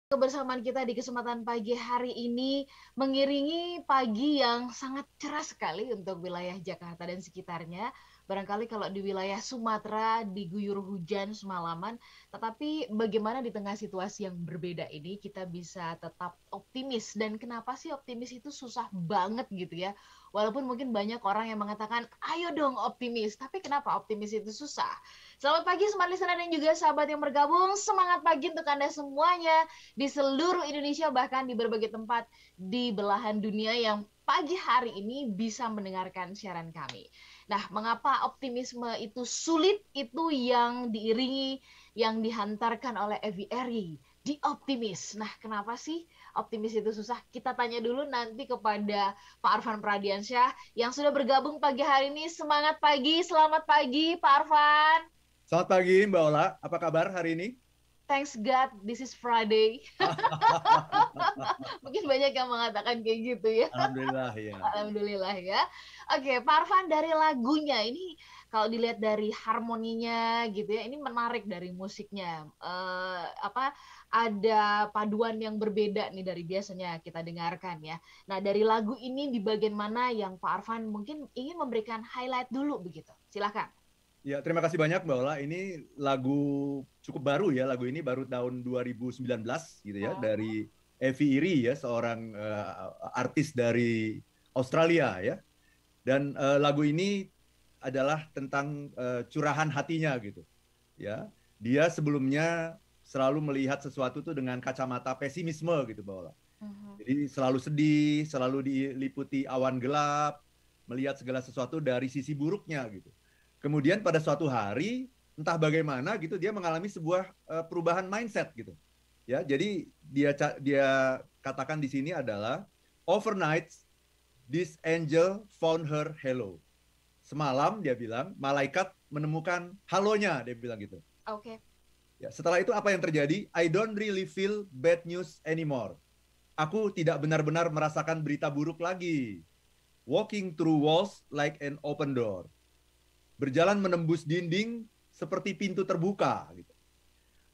Kebersamaan kita di kesempatan pagi hari ini mengiringi pagi yang sangat cerah sekali untuk wilayah Jakarta dan sekitarnya. Barangkali kalau di wilayah Sumatera diguyur hujan semalaman, tetapi bagaimana di tengah situasi yang berbeda ini kita bisa tetap optimis. Dan kenapa sih optimis itu susah banget gitu ya? Walaupun mungkin banyak orang yang mengatakan, ayo dong optimis. Tapi kenapa optimis itu susah? Selamat pagi smart listener dan juga sahabat yang bergabung. Semangat pagi untuk Anda semuanya di seluruh Indonesia, bahkan di berbagai tempat di belahan dunia yang pagi hari ini bisa mendengarkan siaran kami. Nah, mengapa optimisme itu sulit? Itu yang diiringi, yang dihantarkan oleh Evi Eri di optimis. Nah, kenapa sih optimis itu susah? Kita tanya dulu nanti kepada Pak Arfan Pradiansyah yang sudah bergabung pagi hari ini. Semangat pagi, selamat pagi Pak Arfan. Selamat pagi Mbak Ola, apa kabar hari ini? Thanks God, this is Friday. Mungkin banyak yang mengatakan kayak gitu ya. Alhamdulillah ya. Alhamdulillah ya. Oke, Pak Arfan dari lagunya ini kalau dilihat dari harmoninya gitu ya, ini menarik dari musiknya. Apa ada paduan yang berbeda nih dari biasanya kita dengarkan ya. Nah, dari lagu ini di bagian mana yang Pak Arfan mungkin ingin memberikan highlight dulu begitu? Silakan. Ya, terima kasih banyak Mbak Ola. Ini lagu cukup baru ya, lagu ini baru tahun 2019 gitu ya, Hmm. dari Evi Iri ya, seorang artis dari Australia ya. Dan lagu ini adalah tentang curahan hatinya gitu. Ya, dia sebelumnya selalu melihat sesuatu tuh dengan kacamata pesimisme gitu Mbak Ola. Mhm. Jadi selalu sedih, selalu diliputi awan gelap, melihat segala sesuatu dari sisi buruknya gitu. Kemudian pada suatu hari, entah bagaimana gitu, dia mengalami sebuah perubahan mindset gitu. Ya, jadi dia katakan di sini adalah overnight this angel found her hello. Semalam dia bilang malaikat menemukan halonya, dia bilang gitu. Oke. Ya, setelah itu apa yang terjadi? I don't really feel bad news anymore. Aku tidak benar-benar merasakan berita buruk lagi. Walking through walls like an open door. Berjalan menembus dinding seperti pintu terbuka. Gitu.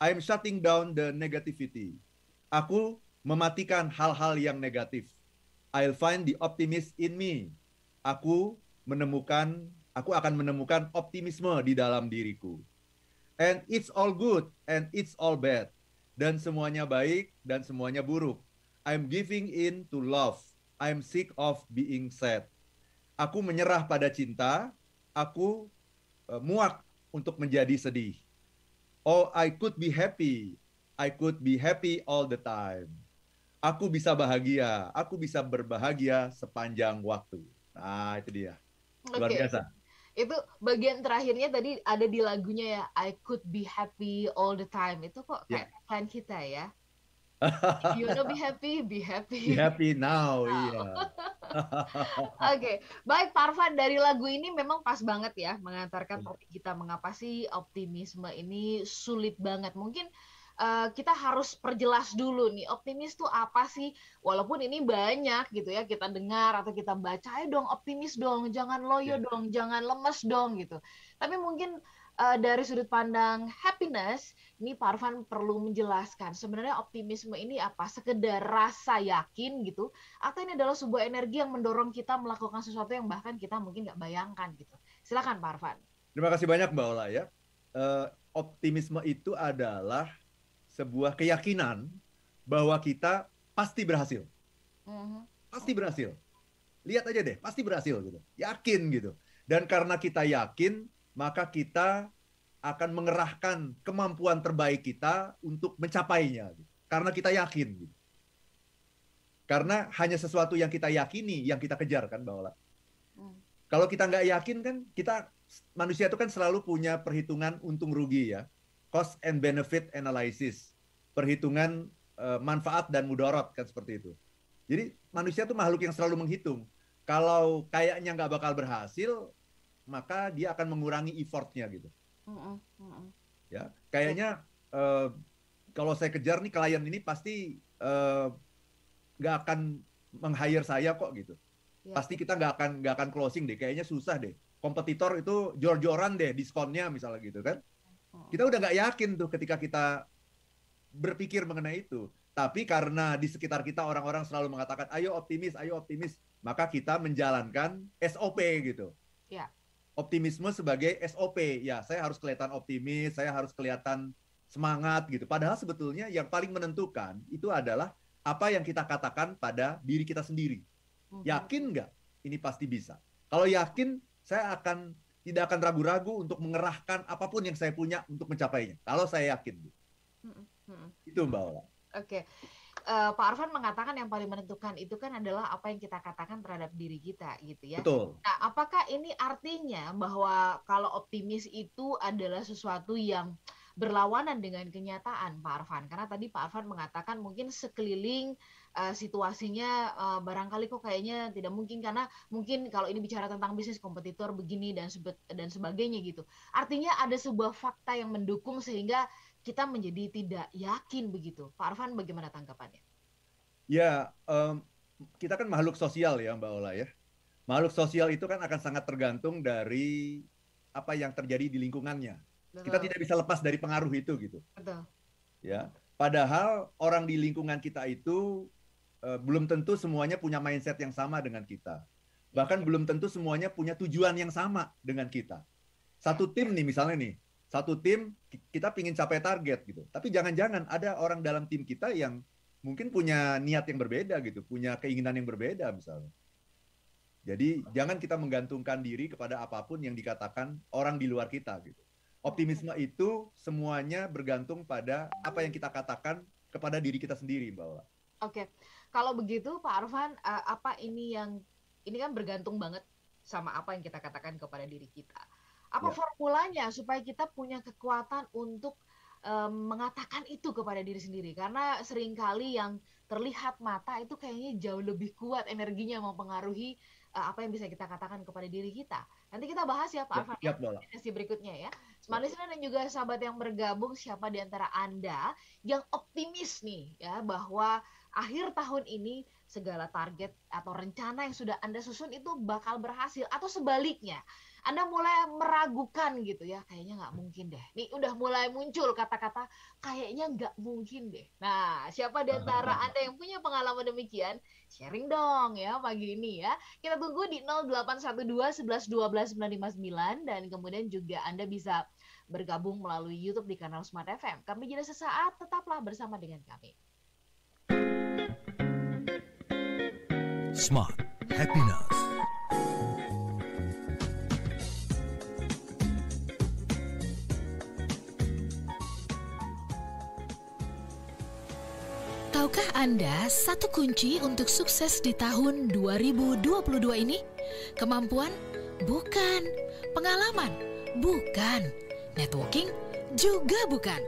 I'm shutting down the negativity. Aku mematikan hal-hal yang negatif. I'll find the optimist in me. Aku aku akan menemukan optimisme di dalam diriku. And it's all good and it's all bad. Dan semuanya baik dan semuanya buruk. I'm giving in to love. I'm sick of being sad. Aku menyerah pada cinta. Aku muak untuk menjadi sedih. Oh, I could be happy. I could be happy all the time. Aku bisa bahagia. Aku bisa berbahagia sepanjang waktu. Nah, itu dia. Luar Oke. biasa. Itu bagian terakhirnya tadi ada di lagunya ya, I could be happy all the time. Itu kok Ya. kayak tagline kita ya. If you wanna be happy, be Be happy. happy now. Iya. Oke, baik Pak Arfan, dari lagu ini memang pas banget ya mengantarkan topik kita mengapa sih optimisme ini sulit banget. Mungkin kita harus perjelas dulu nih, optimis tuh apa sih? Walaupun ini banyak gitu ya kita dengar atau kita baca, ayo dong optimis dong, jangan loyo Ya. dong, jangan lemes dong gitu. Tapi mungkin dari sudut pandang happiness, ini Pak Arfan perlu menjelaskan sebenarnya optimisme ini apa? Sekedar rasa yakin gitu, atau ini adalah sebuah energi yang mendorong kita melakukan sesuatu yang bahkan kita mungkin nggak bayangkan gitu. Silakan Pak Arfan. Terima kasih banyak Mbak Ola ya. Optimisme itu adalah sebuah keyakinan bahwa kita pasti berhasil. Mhm. Pasti berhasil. Lihat aja deh, pasti berhasil gitu. Yakin gitu. Dan karena kita yakin, maka kita akan mengerahkan kemampuan terbaik kita untuk mencapainya. Gitu. Karena kita yakin. Gitu. Karena hanya sesuatu yang kita yakini yang kita kejar kan, Mbak Ola. Hmm. Kalau kita nggak yakin kan, kita manusia itu kan selalu punya perhitungan untung rugi ya, cost and benefit analysis, perhitungan manfaat dan mudarat kan seperti itu. Jadi manusia itu makhluk yang selalu menghitung. Kalau kayaknya nggak bakal berhasil, maka dia akan mengurangi effortnya gitu. Mhm, mhm. Ya, Oke. kayaknya kalau saya kejar nih klien ini pasti nggak akan meng-hire saya kok gitu. Ya. Pasti kita nggak akan closing deh. Kayaknya susah deh. Kompetitor itu jor-joran deh diskonnya misalnya gitu kan. Mhm. Kita udah nggak yakin tuh ketika kita berpikir mengenai itu. Tapi karena di sekitar kita orang-orang selalu mengatakan, ayo optimis, maka kita menjalankan SOP gitu. Ya. Optimisme sebagai SOP. Ya, saya harus kelihatan optimis, saya harus kelihatan semangat gitu. Padahal sebetulnya yang paling menentukan itu adalah apa yang kita katakan pada diri kita sendiri. Yakin nggak ini pasti bisa? Kalau yakin, saya tidak akan ragu-ragu untuk mengerahkan apapun yang saya punya untuk mencapainya. Kalau saya yakin. Itu Mbak Ola. Oke. Pak Arfan mengatakan yang paling menentukan itu kan adalah apa yang kita katakan terhadap diri kita gitu ya. Betul. Nah, apakah ini artinya bahwa kalau optimis itu adalah sesuatu yang berlawanan dengan kenyataan, Pak Arfan? Karena tadi Pak Arfan mengatakan mungkin sekeliling situasinya barangkali kok kayaknya tidak mungkin, karena mungkin kalau ini bicara tentang bisnis kompetitor begini dan sebagainya gitu. Artinya ada sebuah fakta yang mendukung sehingga kita menjadi tidak yakin begitu. Pak Arfan, bagaimana tanggapannya? Ya, kita kan makhluk sosial ya Mbak Ola ya. Makhluk sosial itu kan akan sangat tergantung dari apa yang terjadi di lingkungannya. Betul. Kita tidak bisa lepas dari pengaruh itu gitu. Betul. Ya, padahal orang di lingkungan kita itu belum tentu semuanya punya mindset yang sama dengan kita. Bahkan belum tentu semuanya punya tujuan yang sama dengan kita. Satu tim nih misalnya nih, satu tim kita pingin capai target gitu. Tapi jangan-jangan ada orang dalam tim kita yang mungkin punya niat yang berbeda gitu, punya keinginan yang berbeda misalnya. Jadi jangan kita menggantungkan diri kepada apapun yang dikatakan orang di luar kita gitu. Optimisme itu semuanya bergantung pada apa yang kita katakan kepada diri kita sendiri, Mbak Ola. Oke. Kalau begitu Pak Arfan, apa ini kan bergantung banget sama apa yang kita katakan kepada diri kita. Apa formulanya supaya kita punya kekuatan untuk mengatakan itu kepada diri sendiri? Karena seringkali yang terlihat mata itu kayaknya jauh lebih kuat energinya mempengaruhi apa yang bisa kita katakan kepada diri kita. Nanti kita bahas ya Pak Arfan di sesi berikutnya ya. Smart Listener dan juga sahabat yang bergabung, siapa di antara Anda yang optimis nih ya bahwa akhir tahun ini segala target atau rencana yang sudah Anda susun itu bakal berhasil, atau sebaliknya Anda mulai meragukan gitu ya, kayaknya nggak mungkin deh. Nih udah mulai muncul kata-kata kayaknya nggak mungkin deh. Nah, siapa di antara Anda yang punya pengalaman demikian? Sharing dong ya pagi ini ya. Kita tunggu di 0812 11 12 959 dan kemudian juga Anda bisa bergabung melalui YouTube di kanal Smart FM. Kami jeda sesaat, tetaplah bersama dengan kami. Smart Happiness. Tahukah Anda satu kunci untuk sukses di tahun 2022 ini? Kemampuan? Bukan. Pengalaman? Bukan. Networking? Juga bukan.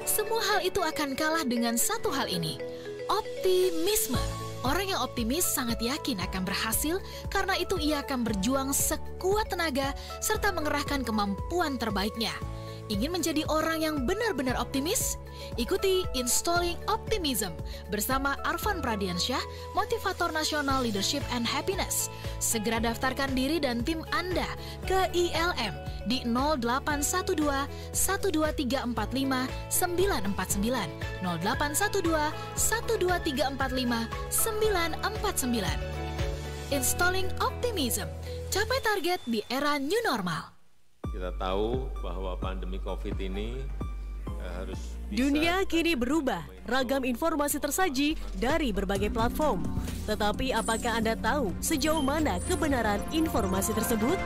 Semua hal itu akan kalah dengan satu hal ini, optimisme. Orang yang optimis sangat yakin akan berhasil, karena itu ia akan berjuang sekuat tenaga serta mengerahkan kemampuan terbaiknya. Ingin menjadi orang yang benar-benar optimis? Ikuti Installing Optimism bersama Arfan Pradiansyah, motivator nasional Leadership and Happiness. Segera daftarkan diri dan tim Anda ke ILM di 0812 12345 949 0812 12345 949. Installing Optimism, capai target di era new normal. Kita tahu bahwa pandemi COVID ini harus bisa. Dunia kini berubah, ragam informasi tersaji dari berbagai platform. Tetapi apakah Anda tahu sejauh mana kebenaran informasi tersebut?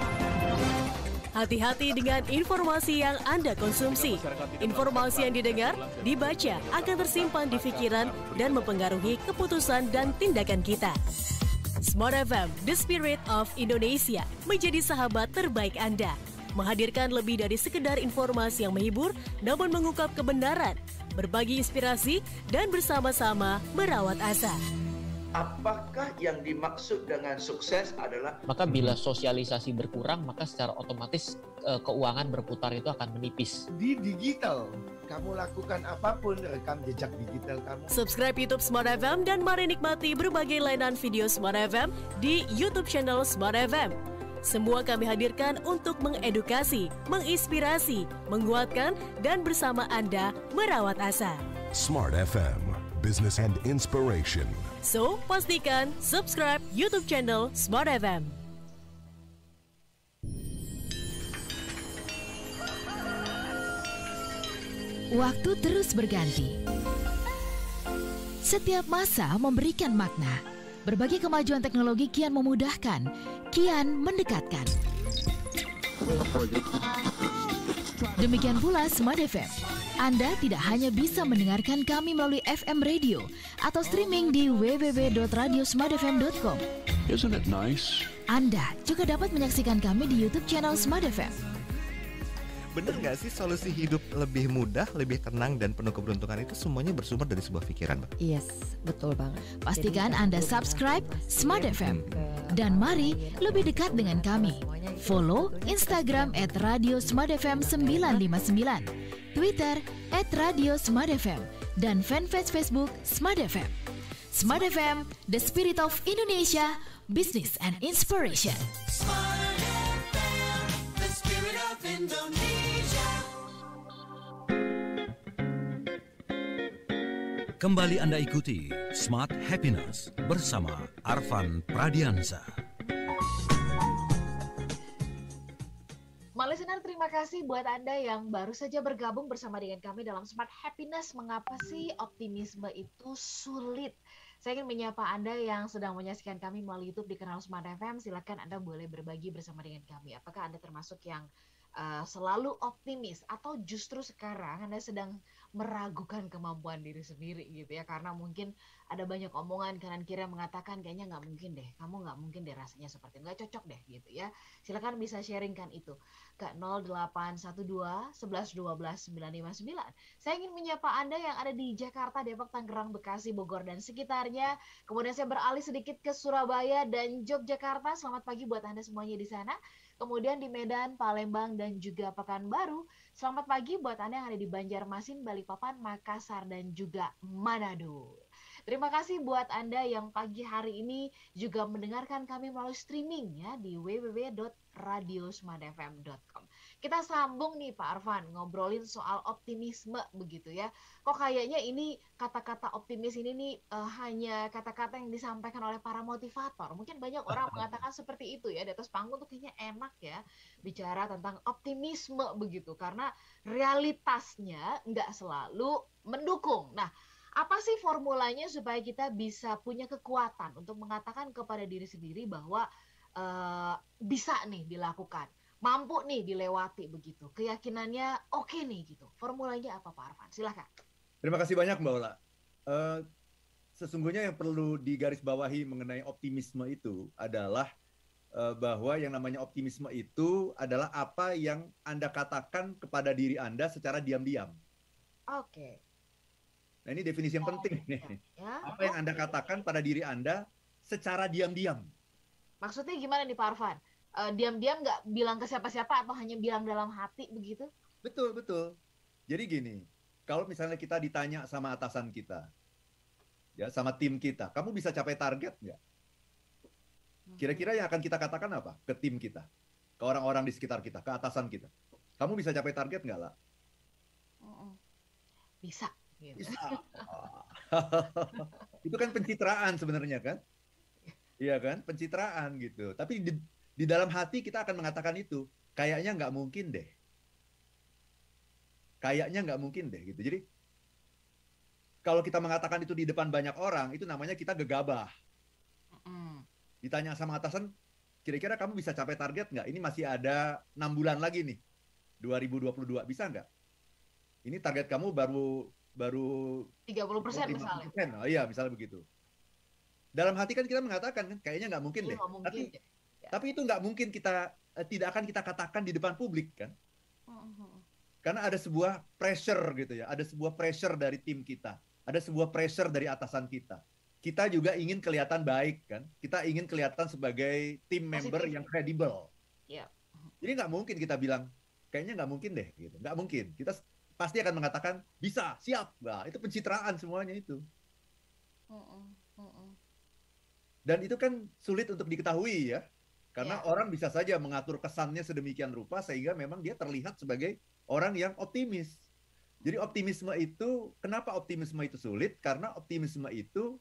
Hati-hati dengan informasi yang Anda konsumsi. Informasi yang didengar, dibaca akan tersimpan di pikiran dan mempengaruhi keputusan dan tindakan kita. Smart FM, The Spirit of Indonesia, menjadi sahabat terbaik Anda. Menghadirkan lebih dari sekedar informasi yang menghibur, namun mengungkap kebenaran, berbagi inspirasi, dan bersama-sama merawat asa. Apakah yang dimaksud dengan sukses adalah? Maka bila sosialisasi berkurang, maka secara otomatis keuangan berputar itu akan menipis. Di digital, kamu lakukan apapun, rekam jejak digital kamu. Subscribe YouTube Smart FM dan mari nikmati berbagai layanan video Smart FM di YouTube channel Smart FM. Semua kami hadirkan untuk mengedukasi, menginspirasi, menguatkan, dan bersama Anda merawat asa. Smart FM, business and inspiration. So, pastikan subscribe YouTube channel Smart FM. Waktu terus berganti. Setiap masa memberikan makna. Berbagai kemajuan teknologi kian memudahkan, kian mendekatkan. Demikian pula Smart FM. Anda tidak hanya bisa mendengarkan kami melalui FM radio atau streaming di www.radiosmartfm.com. Isn't it nice? Anda juga dapat menyaksikan kami di YouTube channel Smart FM. Bener nggak sih solusi hidup lebih mudah, lebih tenang, dan penuh keberuntungan itu semuanya bersumber dari sebuah pikiran, Mbak? Yes, betul banget. Pastikan Anda subscribe Smart FM. Dan mari lebih dekat dengan kami. Follow Instagram @radiosmartfm959, Twitter @radiosmartfm, dan fanpage Facebook Smart FM. Smart FM, the spirit of Indonesia, business and inspiration. Smart FM, the spirit of Indonesia. Kembali Anda ikuti Smart Happiness bersama Arfan Pradiansa. Listener, terima kasih buat Anda yang baru saja bergabung bersama dengan kami dalam Smart Happiness. Mengapa sih optimisme itu sulit? Saya ingin menyapa Anda yang sedang menyaksikan kami melalui YouTube di kanal Smart FM. Silakan Anda boleh berbagi bersama dengan kami. Apakah Anda termasuk yang selalu optimis, atau justru sekarang Anda sedang meragukan kemampuan diri sendiri gitu ya, karena mungkin ada banyak omongan kanan kiri yang mengatakan kayaknya nggak mungkin deh, kamu nggak mungkin deh, rasanya seperti nggak cocok deh gitu ya. Silakan bisa sharingkan itu ke 0812 11 12 959. Saya ingin menyapa Anda yang ada di Jakarta, Depok, Tangerang, Bekasi, Bogor dan sekitarnya. Kemudian saya beralih sedikit ke Surabaya dan Yogyakarta. Selamat pagi buat Anda semuanya di sana. Kemudian di Medan, Palembang, dan juga Pekanbaru. Selamat pagi buat Anda yang ada di Banjarmasin, Balikpapan, Makassar, dan juga Manado. Terima kasih buat Anda yang pagi hari ini juga mendengarkan kami melalui streaming ya di www.radiosmartfm.com. Kita sambung nih Pak Arfan, ngobrolin soal optimisme begitu ya. Kok kayaknya ini kata-kata optimis ini nih hanya kata-kata yang disampaikan oleh para motivator. Mungkin banyak orang mengatakan seperti itu ya, di atas panggung tuh kayaknya enak ya bicara tentang optimisme begitu, karena realitasnya nggak selalu mendukung. Nah, apa sih formulanya supaya kita bisa punya kekuatan untuk mengatakan kepada diri sendiri bahwa bisa nih dilakukan, mampu nih dilewati begitu, keyakinannya oke nih gitu. Formulanya apa Pak Arfan? Silakan. Terima kasih banyak Mbak Ola. Sesungguhnya yang perlu digarisbawahi mengenai optimisme itu adalah bahwa yang namanya optimisme itu adalah apa yang Anda katakan kepada diri Anda secara diam-diam. Oke. Nah, ini definisi yang penting nih. Ya. Apa yang Anda katakan pada diri Anda secara diam-diam. Maksudnya gimana nih Pak Arfan? Diam-diam nggak bilang ke siapa-siapa atau hanya bilang dalam hati begitu? Betul, betul. Jadi gini, kalau misalnya kita ditanya sama atasan kita, ya sama tim kita, kamu bisa capai target nggak? Kira-kira yang akan kita katakan apa? Ke tim kita, ke orang-orang di sekitar kita, ke atasan kita. Kamu bisa capai target nggak lah? Bisa. Gitu. Bisa. Itu kan pencitraan sebenarnya kan? Iya kan? Pencitraan gitu. Tapi di dalam hati kita akan mengatakan itu. Kayaknya nggak mungkin deh. Kayaknya nggak mungkin deh gitu. Jadi kalau kita mengatakan itu di depan banyak orang, itu namanya kita gegabah. Ditanya sama atasan, kira-kira kamu bisa capai target nggak? Ini masih ada 6 bulan lagi nih. 2022. Bisa nggak? Ini target kamu baru 30% misalnya. Oh iya, misalnya begitu. Dalam hati kan kita mengatakan kan kayaknya nggak mungkin deh. Mungkin. Tapi itu nggak mungkin kita tidak akan kita katakan di depan publik kan. Karena ada sebuah pressure gitu ya, ada sebuah pressure dari tim kita, ada sebuah pressure dari atasan kita. Kita juga ingin kelihatan baik kan, kita ingin kelihatan sebagai tim member yang kredibel. Jadi nggak mungkin kita bilang kayaknya nggak mungkin deh gitu, nggak mungkin. Kita pasti akan mengatakan bisa, siap. Nah, itu pencitraan semuanya itu. Dan itu kan sulit untuk diketahui ya. Karena orang bisa saja mengatur kesannya sedemikian rupa sehingga memang dia terlihat sebagai orang yang optimis. Jadi optimisme itu, kenapa optimisme itu sulit? Karena optimisme itu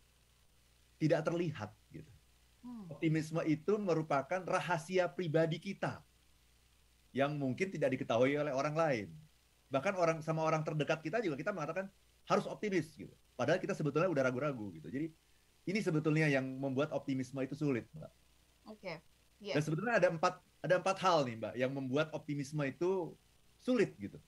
tidak terlihat gitu. Optimisme itu merupakan rahasia pribadi kita yang mungkin tidak diketahui oleh orang lain. Bahkan sama orang terdekat kita juga kita mengatakan harus optimis gitu. Padahal kita sebetulnya udah ragu-ragu gitu. Jadi ini sebetulnya yang membuat optimisme itu sulit, Mbak. Oke. Yeah. Dan sebetulnya ada empat hal nih, Mbak, yang membuat optimisme itu sulit gitu.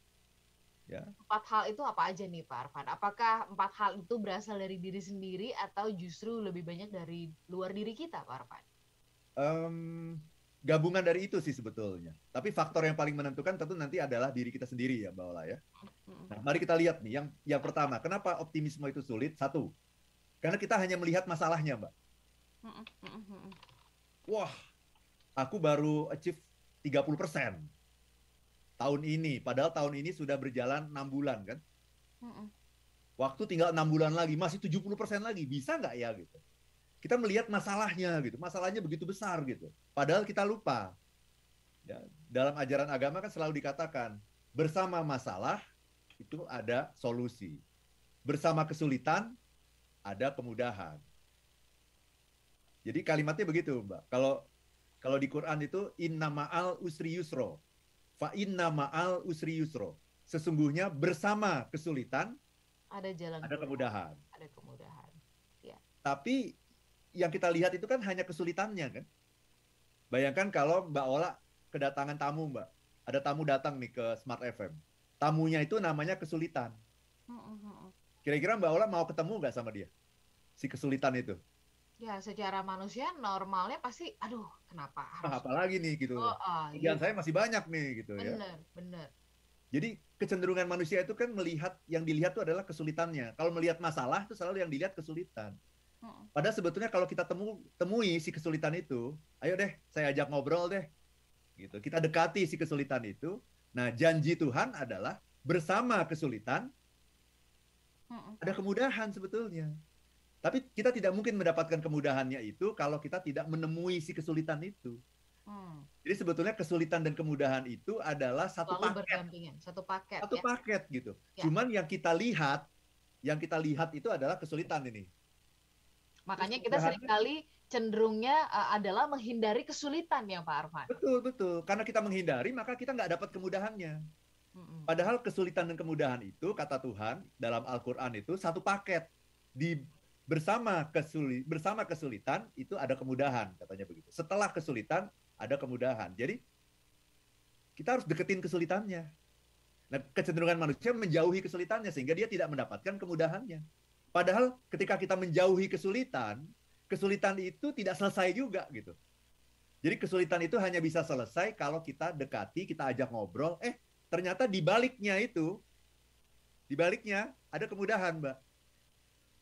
Ya. 4 hal itu apa aja nih, Pak Arfan? Apakah 4 hal itu berasal dari diri sendiri atau justru lebih banyak dari luar diri kita, Pak Arfan? Gabungan dari itu sih sebetulnya. Tapi faktor yang paling menentukan tentu nanti adalah diri kita sendiri ya, Mbak Ola ya. Nah, mari kita lihat nih, yang pertama, kenapa optimisme itu sulit? Satu, karena kita hanya melihat masalahnya, Mbak. Wah, aku baru achieve 30% tahun ini, padahal tahun ini sudah berjalan 6 bulan kan. Waktu tinggal 6 bulan lagi, masih 70% lagi, bisa nggak ya gitu. Kita melihat masalahnya gitu, masalahnya begitu besar gitu. Padahal kita lupa. Ya, dalam ajaran agama kan selalu dikatakan, bersama masalah itu ada solusi. Bersama kesulitan ada kemudahan. Jadi kalimatnya begitu, Mbak. Kalau di Quran itu inna ma'al usri yusro. Fa inna ma'al usri yusro. Sesungguhnya bersama kesulitan ada jalan ada kemudahan. Ada kemudahan. Ya. Tapi yang kita lihat itu kan hanya kesulitannya kan. Bayangkan kalau Mbak Ola kedatangan tamu, Mbak. Ada tamu datang nih ke Smart FM. Tamunya itu namanya kesulitan. Kira-kira Mbak Ola mau ketemu nggak sama dia? Si kesulitan itu. Ya, secara manusia normalnya pasti, aduh, kenapa harus... apalagi nih gitu. Kerjaan saya masih banyak nih gitu ya. Benar. Jadi kecenderungan manusia itu kan melihat, yang dilihat itu adalah kesulitannya. Kalau melihat masalah itu selalu yang dilihat kesulitan. Padahal sebetulnya kalau kita temui si kesulitan itu, ayo deh, saya ajak ngobrol deh. Gitu. Kita dekati si kesulitan itu. Nah, janji Tuhan adalah bersama kesulitan ada kemudahan sebetulnya. Tapi kita tidak mungkin mendapatkan kemudahannya itu kalau kita tidak menemui si kesulitan itu. Jadi sebetulnya kesulitan dan kemudahan itu adalah satu paket. Satu paket. Satu paket gitu. Ya. Cuman yang kita lihat itu adalah kesulitan ini. Makanya kita seringkali cenderungnya adalah menghindari kesulitan ya Pak Arfan. Betul. Karena kita menghindari maka kita nggak dapat kemudahannya. Padahal kesulitan dan kemudahan itu kata Tuhan dalam Al-Quran itu satu paket. Bersama kesulitan itu ada kemudahan katanya begitu. Setelah kesulitan ada kemudahan. Jadi kita harus deketin kesulitannya. Nah, kecenderungan manusia menjauhi kesulitannya sehingga dia tidak mendapatkan kemudahannya. Padahal ketika kita menjauhi kesulitan itu tidak selesai juga gitu. Jadi kesulitan itu hanya bisa selesai kalau kita dekati, kita ajak ngobrol. Ternyata di baliknya ada kemudahan, Mbak.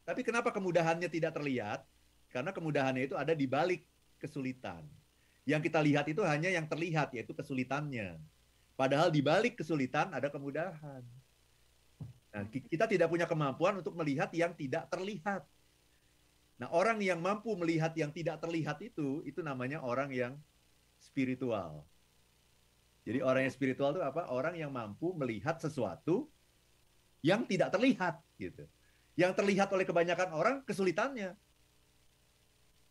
Tapi kenapa kemudahannya tidak terlihat? Karena kemudahannya itu ada di balik kesulitan. Yang kita lihat itu hanya yang terlihat, yaitu kesulitannya. Padahal di balik kesulitan ada kemudahan. Nah, kita tidak punya kemampuan untuk melihat yang tidak terlihat. Nah, orang yang mampu melihat yang tidak terlihat itu namanya orang yang spiritual. Jadi orang yang spiritual itu apa? Orang yang mampu melihat sesuatu yang tidak terlihat, gitu. Yang terlihat oleh kebanyakan orang kesulitannya.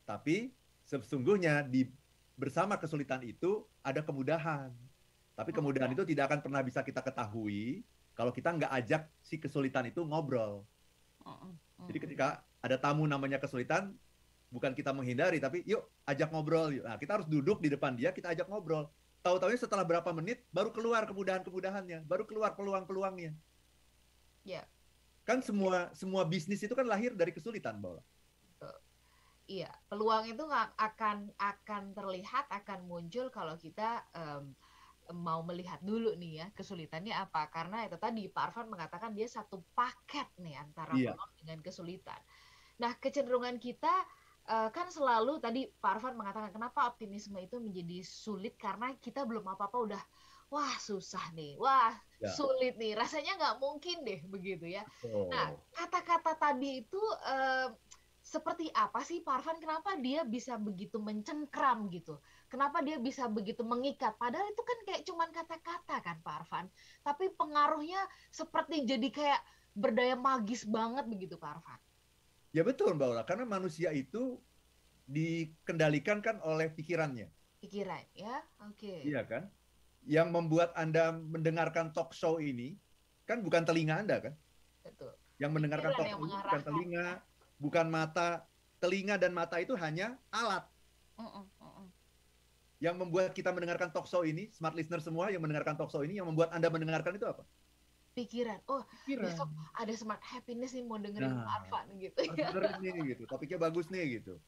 Tapi sesungguhnya bersama kesulitan itu ada kemudahan. Tapi kemudahan itu tidak akan pernah bisa kita ketahui kalau kita nggak ajak si kesulitan itu ngobrol. Jadi ketika ada tamu namanya kesulitan, bukan kita menghindari, tapi yuk ajak ngobrol. Yuk. Nah, kita harus duduk di depan dia, kita ajak ngobrol. Tahu-tahunya setelah berapa menit baru keluar kemudahan-kemudahannya, baru keluar peluang-peluangnya. Ya. Kan semua bisnis itu kan lahir dari kesulitan, Mbak. Iya, peluang itu akan terlihat, akan muncul kalau kita mau melihat dulu nih ya kesulitannya apa. Karena itu tadi Pak Arfan mengatakan dia satu paket nih antara peluang dengan kesulitan. Nah, kecenderungan kita kan selalu tadi Pak Arfan mengatakan kenapa optimisme itu menjadi sulit karena kita belum apa-apa udah wah susah nih, wah sulit nih, rasanya nggak mungkin deh begitu ya. Nah, kata-kata tadi itu seperti apa sih Pak Arfan, kenapa dia bisa begitu mencengkram gitu? Kenapa dia bisa begitu mengikat? Padahal itu kan kayak cuman kata-kata kan Pak Arfan. Tapi pengaruhnya seperti jadi kayak berdaya magis banget begitu Pak Arfan. Ya betul Mbak Ola, karena manusia itu dikendalikan kan oleh pikirannya. Pikiran ya, oke. Iya kan? Yang membuat Anda mendengarkan talk show ini kan bukan telinga Anda kan? Betul. Yang mendengarkan talk show bukan telinga, bukan mata. Telinga dan mata itu hanya alat. Yang membuat kita mendengarkan talk show ini, smart listener semua yang mendengarkan talk show ini, yang membuat Anda mendengarkan itu apa? Pikiran. Oh, besok ada smart happiness nih mau dengerin Pak Arfan gitu. Nih, gitu. Topiknya bagus nih gitu.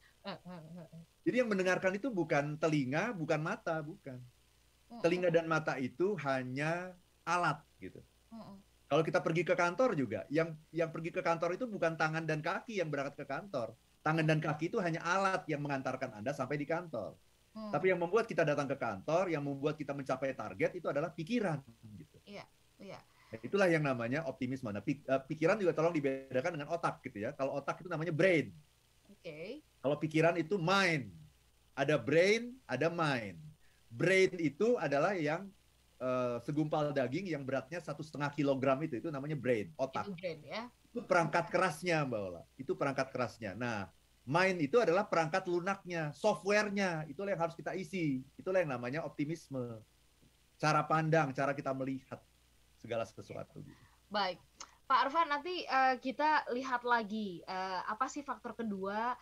Jadi yang mendengarkan itu bukan telinga, bukan mata, bukan. Telinga dan mata itu hanya alat gitu. Kalau kita pergi ke kantor juga, yang pergi ke kantor itu bukan tangan dan kaki yang berangkat ke kantor. Tangan dan kaki itu hanya alat yang mengantarkan Anda sampai di kantor. Tapi yang membuat kita datang ke kantor, yang membuat kita mencapai target itu adalah pikiran gitu. Iya, iya. Itulah yang namanya optimisme. Nah, pikiran juga tolong dibedakan dengan otak gitu ya. Kalau otak itu namanya brain. Oke. Kalau pikiran itu mind. Ada brain, ada mind. Brain itu adalah yang segumpal daging yang beratnya 1,5 kilogram itu namanya brain, otak. Itu brain ya. Itu perangkat kerasnya Mbak Ola. Itu perangkat kerasnya. Nah, mind itu adalah perangkat lunaknya, softwarenya. Itulah yang harus kita isi. Itulah yang namanya optimisme. Cara pandang, cara kita melihat segala sesuatu. Baik, Pak Arfan, nanti kita lihat lagi apa sih faktor kedua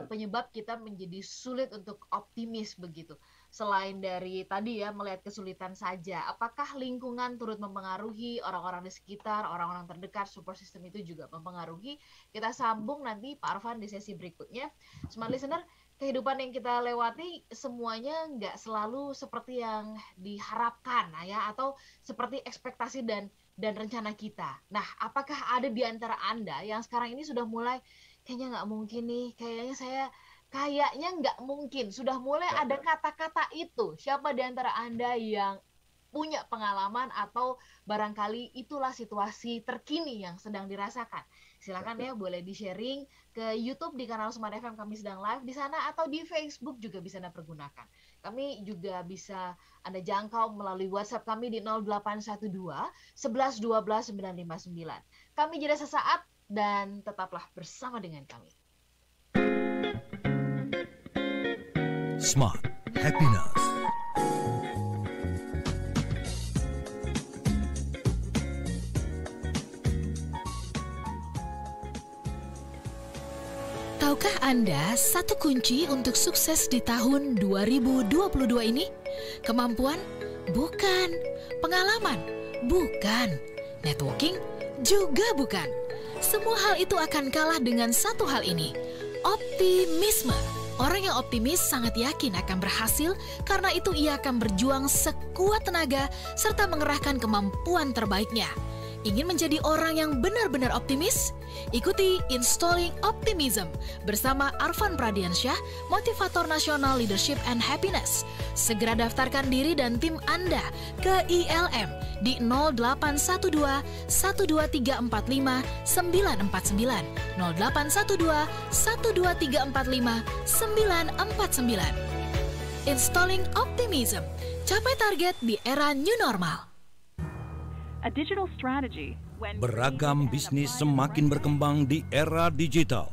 penyebab kita menjadi sulit untuk optimis begitu. Selain dari tadi ya melihat kesulitan saja, apakah lingkungan turut mempengaruhi, orang-orang di sekitar, orang-orang terdekat, support system itu juga mempengaruhi? Kita sambung nanti Pak Arfan di sesi berikutnya. Smart listener, kehidupan yang kita lewati semuanya nggak selalu seperti yang diharapkan ya, atau seperti ekspektasi dan rencana kita. Nah, apakah ada di antara Anda yang sekarang ini sudah mulai kayaknya nggak mungkin nih, kayaknya nggak mungkin, sudah mulai ada kata-kata itu? Siapa di antara Anda yang punya pengalaman atau barangkali itulah situasi terkini yang sedang dirasakan? Silakan ya, boleh di-sharing ke YouTube di kanal Smart FM, kami sedang live di sana, atau di Facebook juga bisa Anda pergunakan. Kami juga bisa Anda jangkau melalui WhatsApp kami di 0812 11 12 959. Kami jeda sesaat dan tetaplah bersama dengan kami. Smart Happiness. Tahukah Anda satu kunci untuk sukses di tahun 2022 ini? Kemampuan? Bukan. Pengalaman? Bukan. Networking? Juga bukan. Semua hal itu akan kalah dengan satu hal ini, optimisme. Orang yang optimis sangat yakin akan berhasil, karena itu ia akan berjuang sekuat tenaga serta mengerahkan kemampuan terbaiknya. Ingin menjadi orang yang benar-benar optimis? Ikuti Installing Optimism bersama Arfan Pradiansyah, motivator nasional Leadership and Happiness. Segera daftarkan diri dan tim Anda ke ILM di 0812 12345 949, 0812 12345 949. Installing Optimism, capai target di era new normal. A digital strategy Beragam bisnis semakin berkembang di era digital.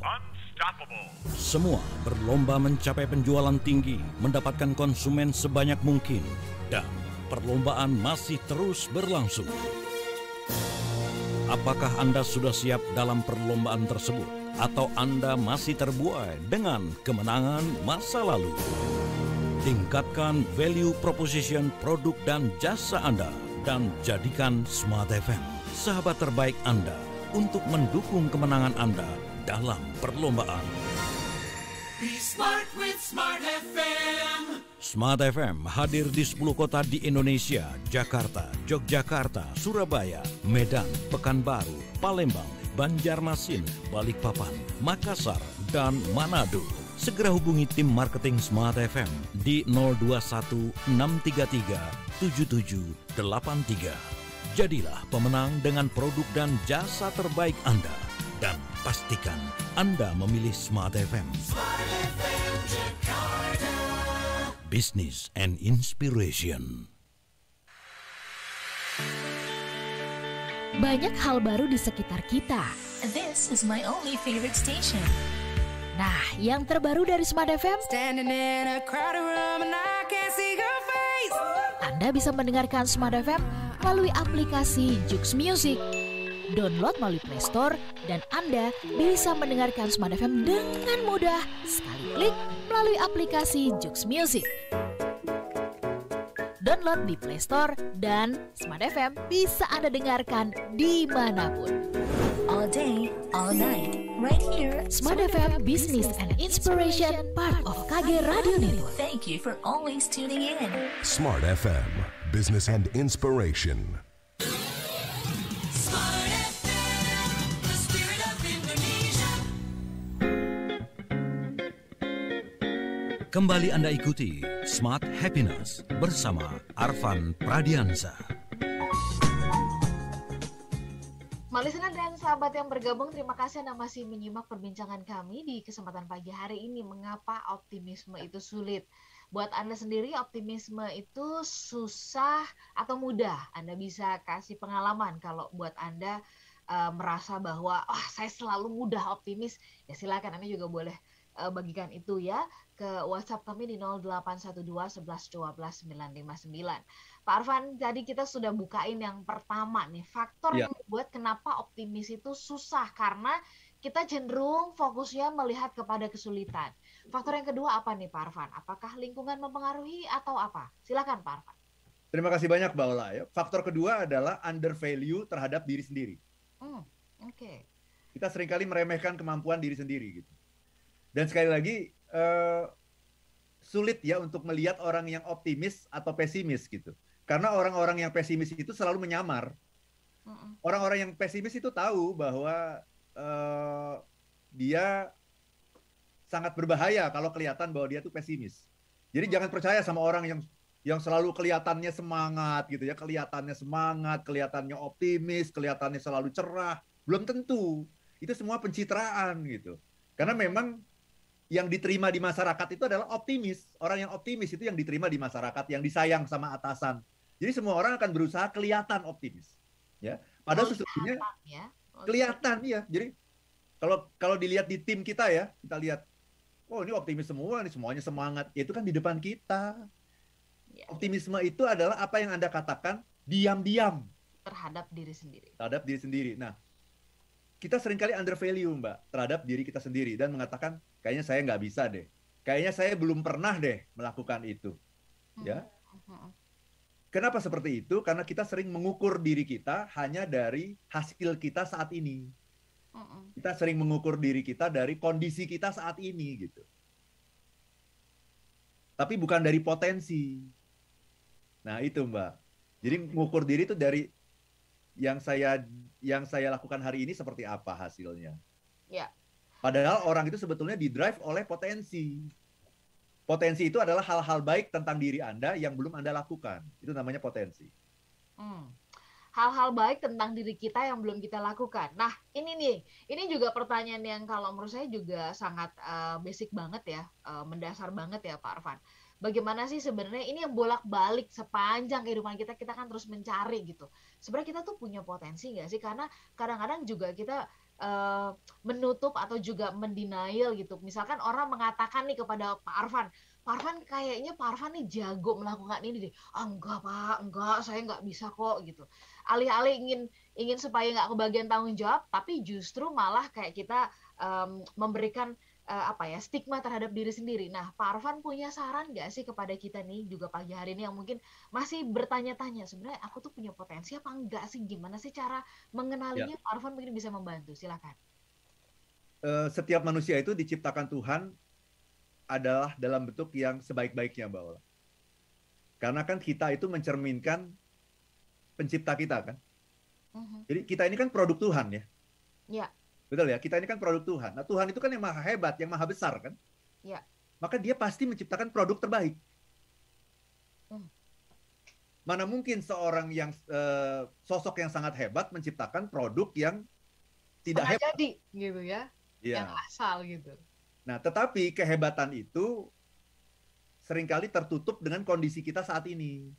Semua berlomba mencapai penjualan tinggi, mendapatkan konsumen sebanyak mungkin, dan perlombaan masih terus berlangsung. Apakah Anda sudah siap dalam perlombaan tersebut? Atau Anda masih terbuai dengan kemenangan masa lalu? Tingkatkan value proposition produk dan jasa Anda, dan jadikan Smart FM sahabat terbaik Anda untuk mendukung kemenangan Anda dalam perlombaan. Be smart with Smart FM. Smart FM hadir di 10 kota di Indonesia: Jakarta, Yogyakarta, Surabaya, Medan, Pekanbaru, Palembang, Banjarmasin, Balikpapan, Makassar, dan Manado. Segera hubungi tim marketing Smart FM di 021 633 7783. Jadilah pemenang dengan produk dan jasa terbaik Anda, dan pastikan Anda memilih Smart FM. Smart FM Jakarta. Business and Inspiration. Banyak hal baru di sekitar kita. This is my only favorite station. Nah, yang terbaru dari Smart FM, Anda bisa mendengarkan Smart FM melalui aplikasi Jux Music. Download melalui Play Store dan Anda bisa mendengarkan Smart FM dengan mudah sekali klik melalui aplikasi Jux Music. Download di Play Store dan Smart FM bisa Anda dengarkan dimanapun. All day, all night, right here. Smart FM Business and Inspiration, part of KG Radio Network. Thank you for always tuning in. Smart FM, Business and Inspiration. Smart FM, the spirit of Indonesia. Kembali Anda ikuti Smart Happiness bersama Arfan Pradiansa. Listener dan sahabat yang bergabung, terima kasih Anda masih menyimak perbincangan kami di kesempatan pagi hari ini. Mengapa optimisme itu sulit? Buat Anda sendiri, optimisme itu susah atau mudah? Anda bisa kasih pengalaman kalau buat Anda merasa bahwa saya selalu mudah optimis. Ya silakan, Anda juga boleh bagikan itu ya ke WhatsApp kami di 0812 11 12 959. Pak Arfan, tadi kita sudah bukain yang pertama nih, faktor yang membuat kenapa optimis itu susah, karena kita cenderung fokusnya melihat kepada kesulitan. Faktor yang kedua apa nih Pak Arfan? Apakah lingkungan mempengaruhi atau apa? Silakan Pak Arfan. Terima kasih banyak Mbak Ola. Ya. Faktor kedua adalah undervalue terhadap diri sendiri. Oke. Kita seringkali meremehkan kemampuan diri sendiri gitu. Dan sekali lagi sulit ya untuk melihat orang yang optimis atau pesimis gitu. Karena orang-orang yang pesimis itu selalu menyamar. Orang-orang yang pesimis itu tahu bahwa dia sangat berbahaya kalau kelihatan bahwa dia tuh pesimis. Jadi jangan percaya sama orang yang selalu kelihatannya semangat gitu ya, kelihatannya semangat, kelihatannya optimis, kelihatannya selalu cerah. Belum tentu. Itu semua pencitraan gitu. Karena memang yang diterima di masyarakat itu adalah optimis. Orang yang optimis itu yang diterima di masyarakat, yang disayang sama atasan. Jadi semua orang akan berusaha kelihatan optimis, ya. Padahal sesungguhnya kelihatan ya. Jadi kalau dilihat di tim kita ya, kita lihat, oh ini optimis semua, ini semuanya semangat. Ya, itu kan di depan kita. Optimisme itu adalah apa yang Anda katakan diam-diam terhadap diri sendiri. Terhadap diri sendiri. Nah, kita seringkali undervalue Mbak terhadap diri kita sendiri dan mengatakan kayaknya saya nggak bisa deh, kayaknya saya belum pernah deh melakukan itu, ya. Kenapa seperti itu? Karena kita sering mengukur diri kita hanya dari hasil kita saat ini. Kita sering mengukur diri kita dari kondisi kita saat ini gitu. Tapi bukan dari potensi. Nah itu Mbak. Jadi mengukur diri itu dari yang saya lakukan hari ini seperti apa hasilnya. Ya. Padahal orang itu sebetulnya didrive oleh potensi. Potensi itu adalah hal-hal baik tentang diri Anda yang belum Anda lakukan. Itu namanya potensi. Hal-hal baik tentang diri kita yang belum kita lakukan. Nah, ini juga pertanyaan yang kalau menurut saya juga sangat basic banget ya, mendasar banget ya Pak Arfan. Bagaimana sih sebenarnya ini yang bolak-balik sepanjang kehidupan kita kan terus mencari gitu. Sebenarnya kita tuh punya potensi nggak sih? Karena kadang-kadang juga kita menutup atau juga mendenial gitu. Misalkan orang mengatakan nih kepada Pak Arfan kayaknya Pak Arfan nih jago melakukan ini deh. Enggak Pak, enggak, saya nggak bisa kok gitu. Alih-alih ingin supaya nggak kebagian tanggung jawab, tapi justru malah kayak kita memberikan stigma terhadap diri sendiri. Nah, Pak Arfan punya saran nggak sih kepada kita nih juga pagi hari ini yang mungkin masih bertanya-tanya, sebenarnya aku tuh punya potensi apa enggak sih? Gimana sih cara mengenalinya? Pak Arfan mungkin bisa membantu. Silakan. Setiap manusia itu diciptakan Tuhan adalah dalam bentuk yang sebaik-baiknya, Mbak Ola. Karena kan kita itu mencerminkan pencipta kita kan. Jadi kita ini kan produk Tuhan ya. Ya. Betul ya, kita ini kan produk Tuhan. Nah, Tuhan itu kan yang maha hebat, yang maha besar kan? Ya. Maka dia pasti menciptakan produk terbaik. Mana mungkin seorang yang sosok yang sangat hebat menciptakan produk yang tidak Setengah hebat. jadi gitu ya. Iya. Yang asal gitu. Nah, tetapi kehebatan itu seringkali tertutup dengan kondisi kita saat ini.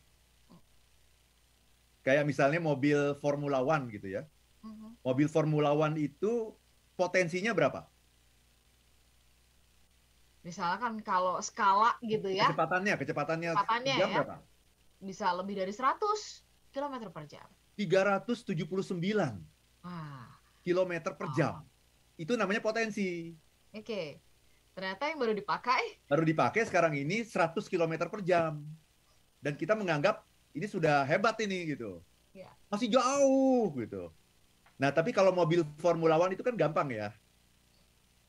Kayak misalnya mobil Formula One gitu ya. Mobil Formula One itu potensinya berapa? Misalkan kalau skala gitu ya. Kecepatannya Kecepatannya jam ya. berapa? Bisa lebih dari 100 km per jam. 379 Ah, kilometer per jam. Itu namanya potensi. oke. Ternyata yang baru dipakai Baru dipakai sekarang ini 100 km per jam. Dan kita menganggap ini sudah hebat ini gitu. ya. Masih jauh gitu. Nah, tapi kalau mobil Formula One itu kan gampang ya.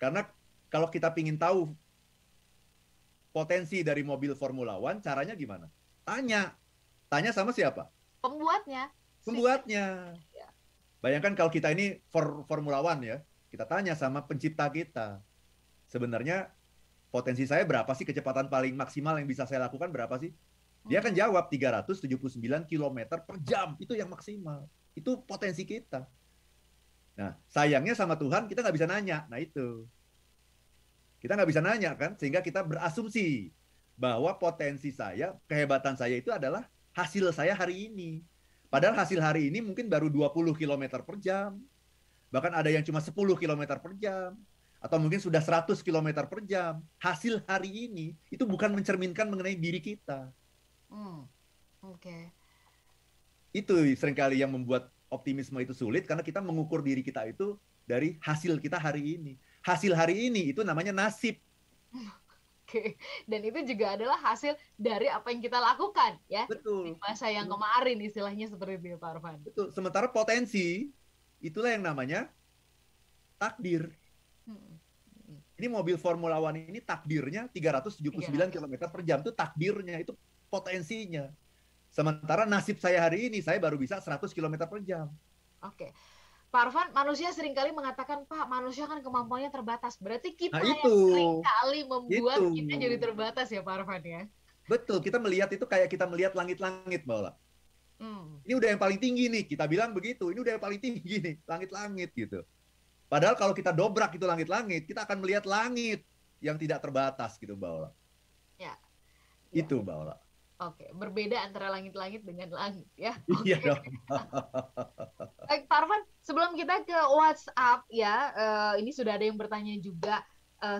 Karena kalau kita ingin tahu potensi dari mobil Formula One, caranya gimana? Tanya. Tanya sama siapa? Pembuatnya. Pembuatnya. Bayangkan kalau kita ini Formula One ya, kita tanya sama pencipta kita. Sebenarnya potensi saya berapa sih, kecepatan paling maksimal yang bisa saya lakukan berapa sih? Dia akan jawab 379 km per jam. Itu yang maksimal. Itu potensi kita. Nah, sayangnya sama Tuhan kita nggak bisa nanya. Nah itu. Kita nggak bisa nanya kan, sehingga kita berasumsi bahwa potensi saya, kehebatan saya itu adalah hasil saya hari ini. Padahal hasil hari ini mungkin baru 20 km per jam. Bahkan ada yang cuma 10 km per jam. Atau mungkin sudah 100 km per jam. Hasil hari ini itu bukan mencerminkan mengenai diri kita. Oke. Itu seringkali yang membuat optimisme itu sulit, karena kita mengukur diri kita itu dari hasil kita hari ini. Hasil hari ini itu namanya nasib. Oke, dan itu juga adalah hasil dari apa yang kita lakukan ya. Betul. Di masa yang kemarin istilahnya seperti itu ya Pak Arfan. Betul. Sementara potensi itulah yang namanya takdir. Ini mobil Formula One ini takdirnya 379 km per jam, itu takdirnya, itu potensinya. Sementara nasib saya hari ini, saya baru bisa 100 km per jam. Oke. Pak Arfan, manusia seringkali mengatakan, Pak, manusia kan kemampuannya terbatas. Berarti kita Nah, yang itu. seringkali membuat Itu. kita jadi terbatas ya Pak Arfan ya. Betul, kita melihat itu kayak kita melihat langit-langit, Mbak Ola. Ini udah yang paling tinggi nih, kita bilang begitu. Ini udah yang paling tinggi nih, langit-langit gitu. Padahal kalau kita dobrak itu langit-langit, kita akan melihat langit yang tidak terbatas gitu, Mbak Ola. Ya. Itu, Mbak Ola. Oke, berbeda antara langit-langit dengan langit ya. Iya dong. Baik, Pak Arfan, sebelum kita ke WhatsApp ya, ini sudah ada yang bertanya juga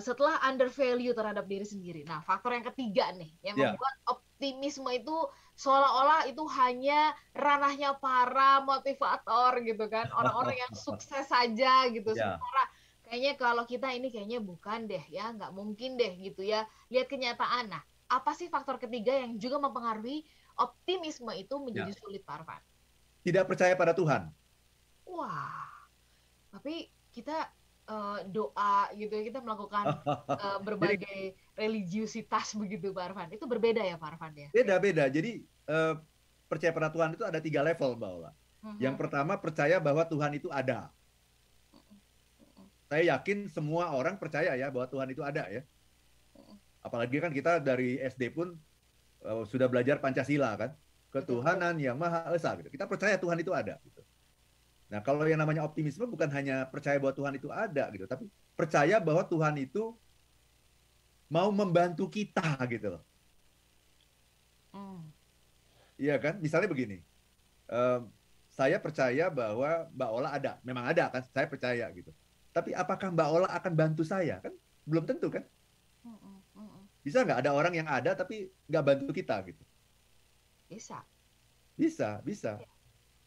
setelah undervalue terhadap diri sendiri. Nah, faktor yang ketiga nih yang membuat optimisme itu seolah-olah itu hanya ranahnya para motivator gitu kan, orang-orang yang sukses saja gitu. Sementara kayaknya kalau kita ini kayaknya bukan deh ya, nggak mungkin deh gitu ya. Lihat kenyataan. Nah, apa sih faktor ketiga yang juga mempengaruhi optimisme itu menjadi sulit, Pak Arfan? Tidak percaya pada Tuhan. Wah, tapi kita doa gitu ya, kita melakukan berbagai religiusitas begitu, Pak Arfan. Itu berbeda ya, Pak Arfan ya? Beda-beda. Jadi percaya pada Tuhan itu ada 3 level, Mbak Ola. Yang pertama, percaya bahwa Tuhan itu ada. Saya yakin semua orang percaya ya bahwa Tuhan itu ada ya. Apalagi kan kita dari SD pun sudah belajar Pancasila kan, ketuhanan yang Maha Esa gitu. Kita percaya Tuhan itu ada gitu. Nah, kalau yang namanya optimisme bukan hanya percaya bahwa Tuhan itu ada gitu, tapi percaya bahwa Tuhan itu mau membantu kita gitu loh. Iya kan? Misalnya begini. Saya percaya bahwa Mbak Ola ada, memang ada kan, saya percaya gitu. Tapi apakah Mbak Ola akan bantu saya? Kan belum tentu kan? Bisa nggak ada orang yang ada tapi nggak bantu kita gitu? Bisa. Bisa.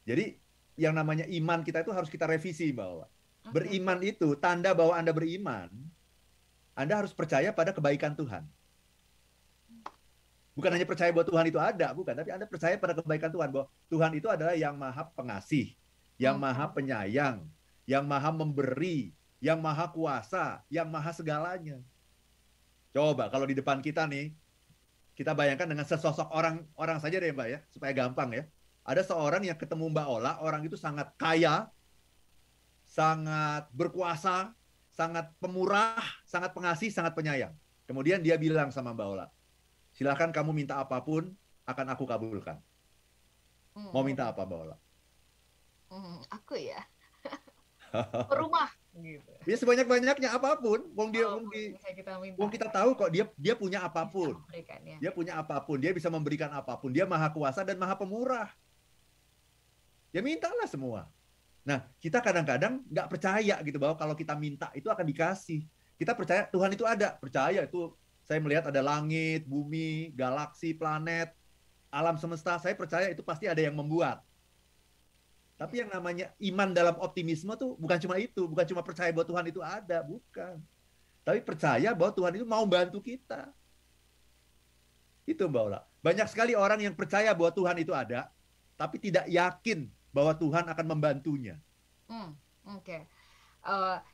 Jadi yang namanya iman kita itu harus kita revisi, Mbak Ola. Beriman itu tanda bahwa Anda beriman. Anda harus percaya pada kebaikan Tuhan. Bukan hanya percaya bahwa Tuhan itu ada, bukan, tapi Anda percaya pada kebaikan Tuhan, bahwa Tuhan itu adalah yang Maha Pengasih, yang Maha Penyayang, yang Maha Memberi, yang Maha Kuasa, yang Maha segalanya. Coba kalau di depan kita nih, kita bayangkan dengan sesosok orang saja deh Mbak ya, supaya gampang ya. Ada seorang yang ketemu Mbak Ola, orang itu sangat kaya, sangat berkuasa, sangat pemurah, sangat pengasih, sangat penyayang. Kemudian dia bilang sama Mbak Ola, silakan kamu minta apapun, akan aku kabulkan. Mau minta apa Mbak Ola? Aku ya. Rumah gitu. Ya sebanyak-banyaknya apapun, wong kita tahu kok dia punya apapun. Dia punya apapun, dia bisa memberikan apapun. Dia maha kuasa dan maha pemurah. Ya mintalah semua. Nah, kita kadang-kadang nggak percaya gitu bahwa kalau kita minta itu akan dikasih. Kita percaya Tuhan itu ada, percaya itu. Saya melihat ada langit, bumi, galaksi, planet, alam semesta. Saya percaya itu pasti ada yang membuat. Tapi yang namanya iman dalam optimisme tuh bukan cuma itu, bukan cuma percaya bahwa Tuhan itu ada, bukan. Tapi percaya bahwa Tuhan itu mau bantu kita. Itu Mbak Ola. Banyak sekali orang yang percaya bahwa Tuhan itu ada, tapi tidak yakin bahwa Tuhan akan membantunya. Oke.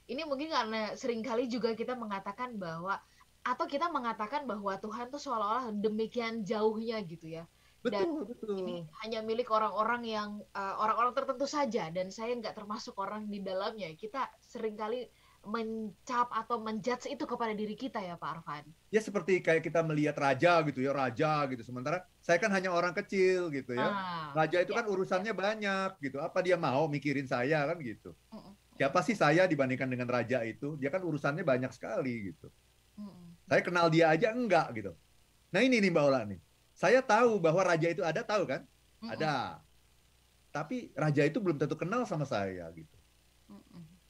Ini mungkin karena seringkali juga kita mengatakan bahwa, atau kita mengatakan bahwa Tuhan tuh seolah-olah demikian jauhnya gitu ya. Dan betul. Ini hanya milik orang-orang yang orang-orang tertentu saja, dan saya nggak termasuk orang di dalamnya. Kita seringkali mencap atau menjudge itu kepada diri kita ya Pak Arfan. Ya seperti kayak kita melihat raja gitu ya, raja gitu. Sementara saya kan hanya orang kecil gitu ya. Raja itu kan urusannya banyak gitu. Apa dia mau mikirin saya kan gitu. Siapa sih saya dibandingkan dengan raja itu? Dia kan urusannya banyak sekali gitu. Saya kenal dia aja enggak gitu. Nah ini nih Mbak Ola nih. Saya tahu bahwa raja itu ada, tahu kan? Ada. Tapi raja itu belum tentu kenal sama saya gitu.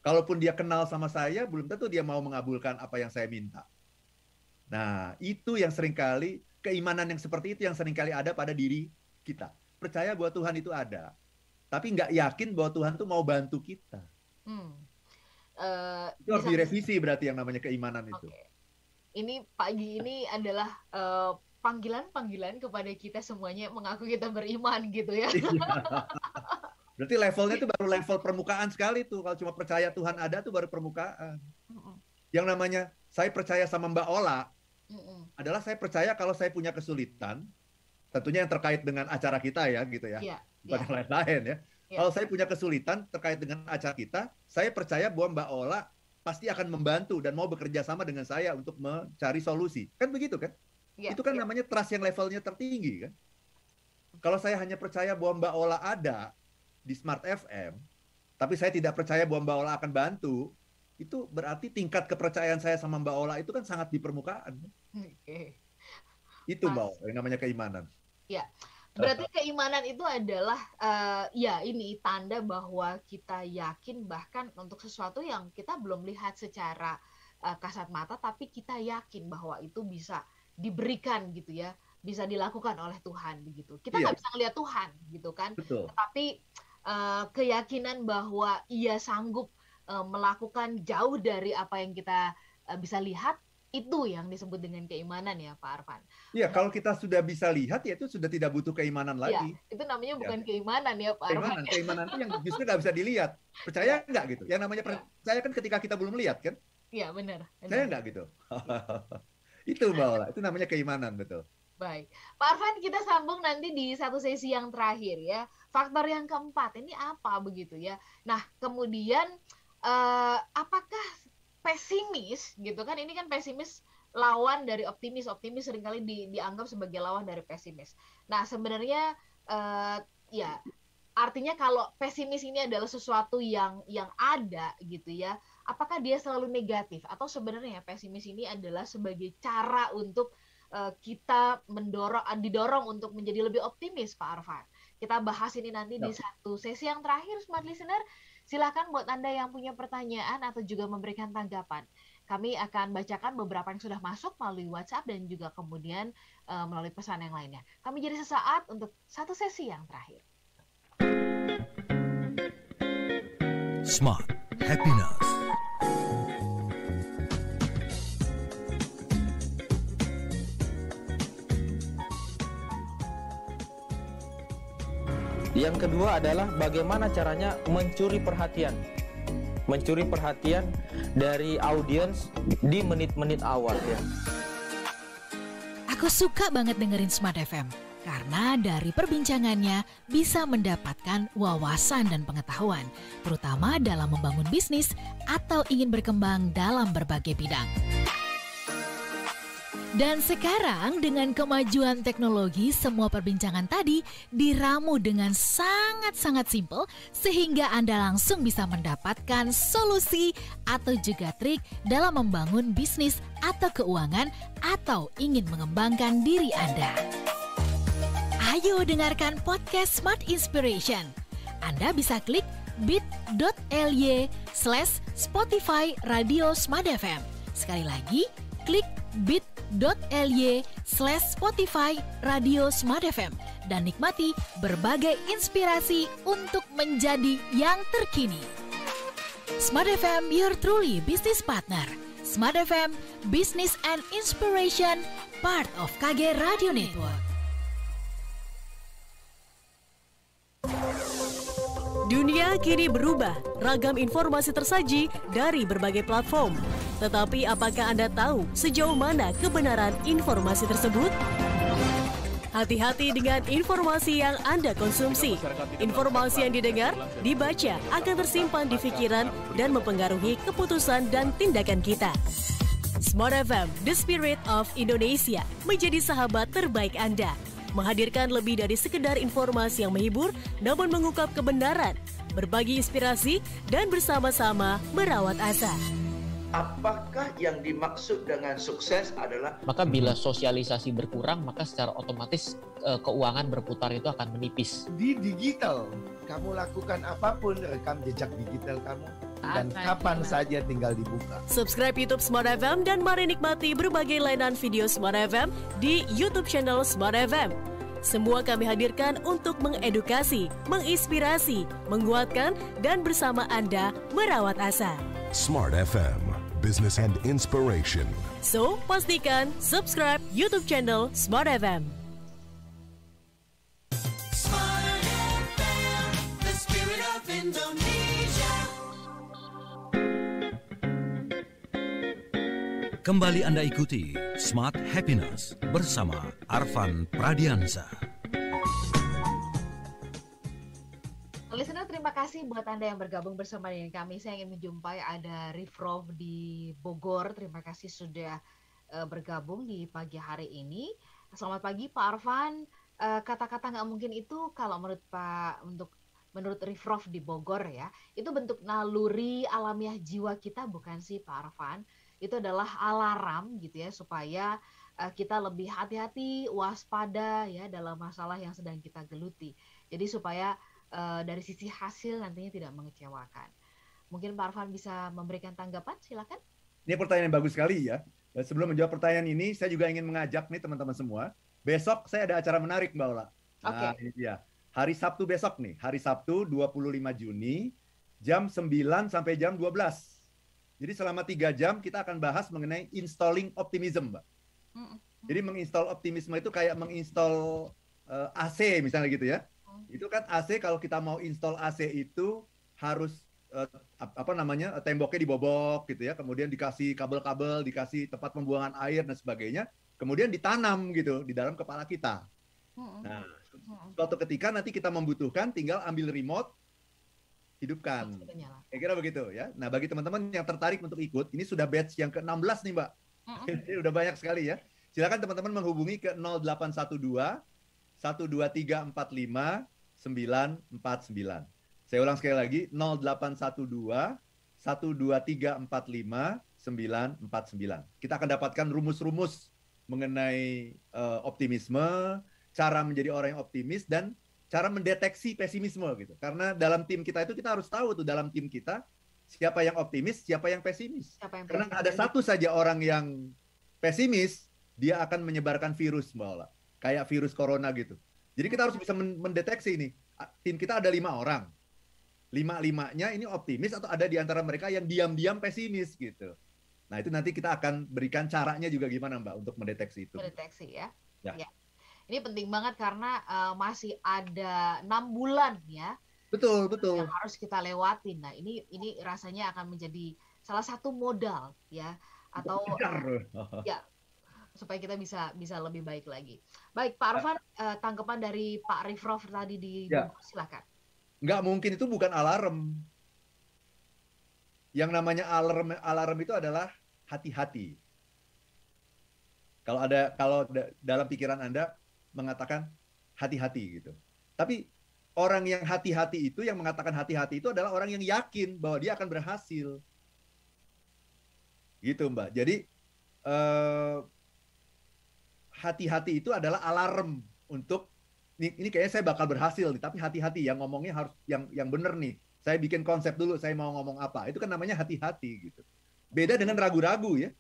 Kalaupun dia kenal sama saya, belum tentu dia mau mengabulkan apa yang saya minta. Nah, itu yang seringkali, keimanan yang seperti itu yang seringkali ada pada diri kita. Percaya bahwa Tuhan itu ada, tapi nggak yakin bahwa Tuhan itu mau bantu kita. Itu harus direvisi berarti yang namanya keimanan itu. Ini pagi ini adalah panggilan-panggilan kepada kita semuanya mengaku kita beriman gitu ya. Berarti levelnya itu baru level permukaan sekali tuh. Kalau cuma percaya Tuhan ada tuh baru permukaan. Yang namanya saya percaya sama Mbak Ola adalah saya percaya kalau saya punya kesulitan, tentunya yang terkait dengan acara kita ya gitu ya. Bukan yang lain-lain ya. Kalau saya punya kesulitan terkait dengan acara kita, saya percaya bahwa Mbak Ola pasti akan membantu dan mau bekerja sama dengan saya untuk mencari solusi. Kan begitu kan? Itu kan namanya trust yang levelnya tertinggi kan. Kalau saya hanya percaya bahwa Mbak Ola ada di Smart FM, tapi saya tidak percaya bahwa Mbak Ola akan bantu, itu berarti tingkat kepercayaan saya sama Mbak Ola itu kan sangat di permukaan. Itu Mbak Ola, yang namanya keimanan. Ya, berarti keimanan itu adalah ya ini tanda bahwa kita yakin bahkan untuk sesuatu yang kita belum lihat secara kasat mata, tapi kita yakin bahwa itu bisa diberikan gitu ya, bisa dilakukan oleh Tuhan begitu. Kita nggak bisa ngelihat Tuhan gitu kan, tetapi keyakinan bahwa Ia sanggup melakukan jauh dari apa yang kita bisa lihat, itu yang disebut dengan keimanan ya Pak Arfan. Iya, kalau kita sudah bisa lihat ya itu sudah tidak butuh keimanan lagi. Itu namanya bukan keimanan ya Pak Arfan. Keimanan itu yang justru nggak bisa dilihat. Percaya nggak gitu? Yang namanya percaya kan ketika kita belum lihat kan? Iya benar. Saya nggak gitu. Itu Mbak Ola, itu namanya keimanan, betul. Baik, Pak Arfan, kita sambung nanti di satu sesi yang terakhir ya. Faktor yang keempat ini apa begitu ya? Nah, kemudian apakah pesimis gitu kan? Ini kan pesimis lawan dari optimis. Optimis seringkali dianggap sebagai lawan dari pesimis. Nah, sebenarnya ya artinya kalau pesimis ini adalah sesuatu yang ada gitu ya. Apakah dia selalu negatif atau sebenarnya pesimis ini adalah sebagai cara untuk kita didorong untuk menjadi lebih optimis, Pak Arfan? Kita bahas ini nanti di satu sesi yang terakhir, Smart Listener. Silakan buat Anda yang punya pertanyaan atau juga memberikan tanggapan. Kami akan bacakan beberapa yang sudah masuk melalui WhatsApp dan juga kemudian melalui pesan yang lainnya. Kami jadi sesaat untuk satu sesi yang terakhir. Smart Happiness. Yang kedua adalah bagaimana caranya mencuri perhatian. Mencuri perhatian dari audiens di menit-menit awal ya. Aku suka banget dengerin Smart FM karena dari perbincangannya bisa mendapatkan wawasan dan pengetahuan, terutama dalam membangun bisnis atau ingin berkembang dalam berbagai bidang. Dan sekarang dengan kemajuan teknologi, semua perbincangan tadi diramu dengan sangat-sangat simpel sehingga Anda langsung bisa mendapatkan solusi atau juga trik dalam membangun bisnis atau keuangan atau ingin mengembangkan diri Anda. Ayo dengarkan podcast Smart Inspiration. Anda bisa klik bit.ly/Spotify Radio Smart FM. Sekali lagi, klik bit.ly/Spotify Radio Smart FM dan nikmati berbagai inspirasi untuk menjadi yang terkini. Smart FM, your truly business partner. Smart FM, Business and Inspiration, part of KG Radio Network. Dunia kini berubah, ragam informasi tersaji dari berbagai platform. Tetapi apakah Anda tahu sejauh mana kebenaran informasi tersebut? Hati-hati dengan informasi yang Anda konsumsi. Informasi yang didengar, dibaca akan tersimpan di pikiran dan mempengaruhi keputusan dan tindakan kita. Smart FM, The Spirit of Indonesia, menjadi sahabat terbaik Anda. Menghadirkan lebih dari sekedar informasi yang menghibur, namun mengungkap kebenaran, berbagi inspirasi, dan bersama-sama merawat asa. Apakah yang dimaksud dengan sukses adalah? Maka bila sosialisasi berkurang, maka secara otomatis keuangan berputar itu akan menipis. Di digital, kamu lakukan apapun, rekam jejak digital kamu. Dan kapan saja tinggal dibuka. Subscribe YouTube Smart FM dan mari nikmati berbagai layanan video Smart FM di YouTube channel Smart FM. Semua kami hadirkan untuk mengedukasi, menginspirasi, menguatkan, dan bersama Anda merawat asa. Smart FM, Business and Inspiration. So, pastikan subscribe YouTube channel Smart FM. Smart FM, the spirit of Indonesia. Kembali Anda ikuti Smart Happiness bersama Arfan Pradiansa. Listener, terima kasih buat Anda yang bergabung bersama dengan kami. Saya ingin menjumpai ada Rifrov di Bogor. Terima kasih sudah bergabung di pagi hari ini. Selamat pagi Pak Arfan. Kata-kata nggak mungkin itu kalau menurut Rifrov di Bogor ya, itu bentuk naluri alamiah jiwa kita, bukan sih Pak Arfan? Itu adalah alarm gitu ya, supaya kita lebih hati-hati, waspada ya dalam masalah yang sedang kita geluti. Jadi supaya dari sisi hasil nantinya tidak mengecewakan. Mungkin Pak Arfan bisa memberikan tanggapan, silakan. Ini pertanyaan yang bagus sekali ya. Dan sebelum menjawab pertanyaan ini, saya juga ingin mengajak nih teman-teman semua. Besok saya ada acara menarik Mbak Ola. Nah, ini dia. Hari Sabtu besok nih, hari Sabtu 25 Juni, jam 9 sampai jam 12. Jadi selama 3 jam kita akan bahas mengenai installing optimism, Mbak. Jadi menginstall optimisme itu kayak menginstall AC misalnya gitu ya. Itu kan AC, kalau kita mau install AC itu harus temboknya dibobok gitu ya, kemudian dikasih kabel-kabel, dikasih tempat pembuangan air dan sebagainya, kemudian ditanam gitu di dalam kepala kita. Nah, suatu ketika nanti kita membutuhkan, tinggal ambil remote, hidupkan. Kira-kira begitu ya. Nah, bagi teman-teman yang tertarik untuk ikut, ini sudah batch yang ke-16 nih, Mbak. Ini udah banyak sekali ya. Silakan teman-teman menghubungi ke 0812 12345 949. Saya ulang sekali lagi, 0812 12345 949. Kita akan dapatkan rumus-rumus mengenai optimisme, cara menjadi orang yang optimis, dan cara mendeteksi pesimisme gitu. Karena dalam tim kita itu kita harus tahu tuh dalam tim kita siapa yang optimis, siapa yang pesimis. Karena ada satu saja orang yang pesimis, dia akan menyebarkan virus, Mbak Ola. Kayak virus corona gitu. Jadi kita harus bisa mendeteksi ini. Tim kita ada 5 orang. 5-5-nya ini optimis atau ada di antara mereka yang diam-diam pesimis gitu. Nah, itu nanti kita akan berikan caranya juga gimana, Mbak, untuk mendeteksi itu. Mendeteksi ya. Ya. Ini penting banget karena masih ada 6 bulan ya. Betul. Yang harus kita lewatin. Nah, ini rasanya akan menjadi salah satu modal ya, atau ya, supaya kita bisa lebih baik lagi. Baik, Pak Arfan, tanggapan dari Pak Rifrov tadi di silakan. Nggak mungkin, itu bukan alarm. Yang namanya alarm itu adalah hati-hati. Kalau dalam pikiran Anda mengatakan hati-hati gitu. Tapi orang yang hati-hati itu, yang mengatakan hati-hati itu adalah orang yang yakin bahwa dia akan berhasil. Gitu, Mbak. Jadi hati-hati itu adalah alarm untuk ini kayaknya saya bakal berhasil nih, tapi hati-hati, yang ngomongnya harus yang bener nih. Saya bikin konsep dulu, saya mau ngomong apa. Itu kan namanya hati-hati gitu. Beda dengan ragu-ragu ya.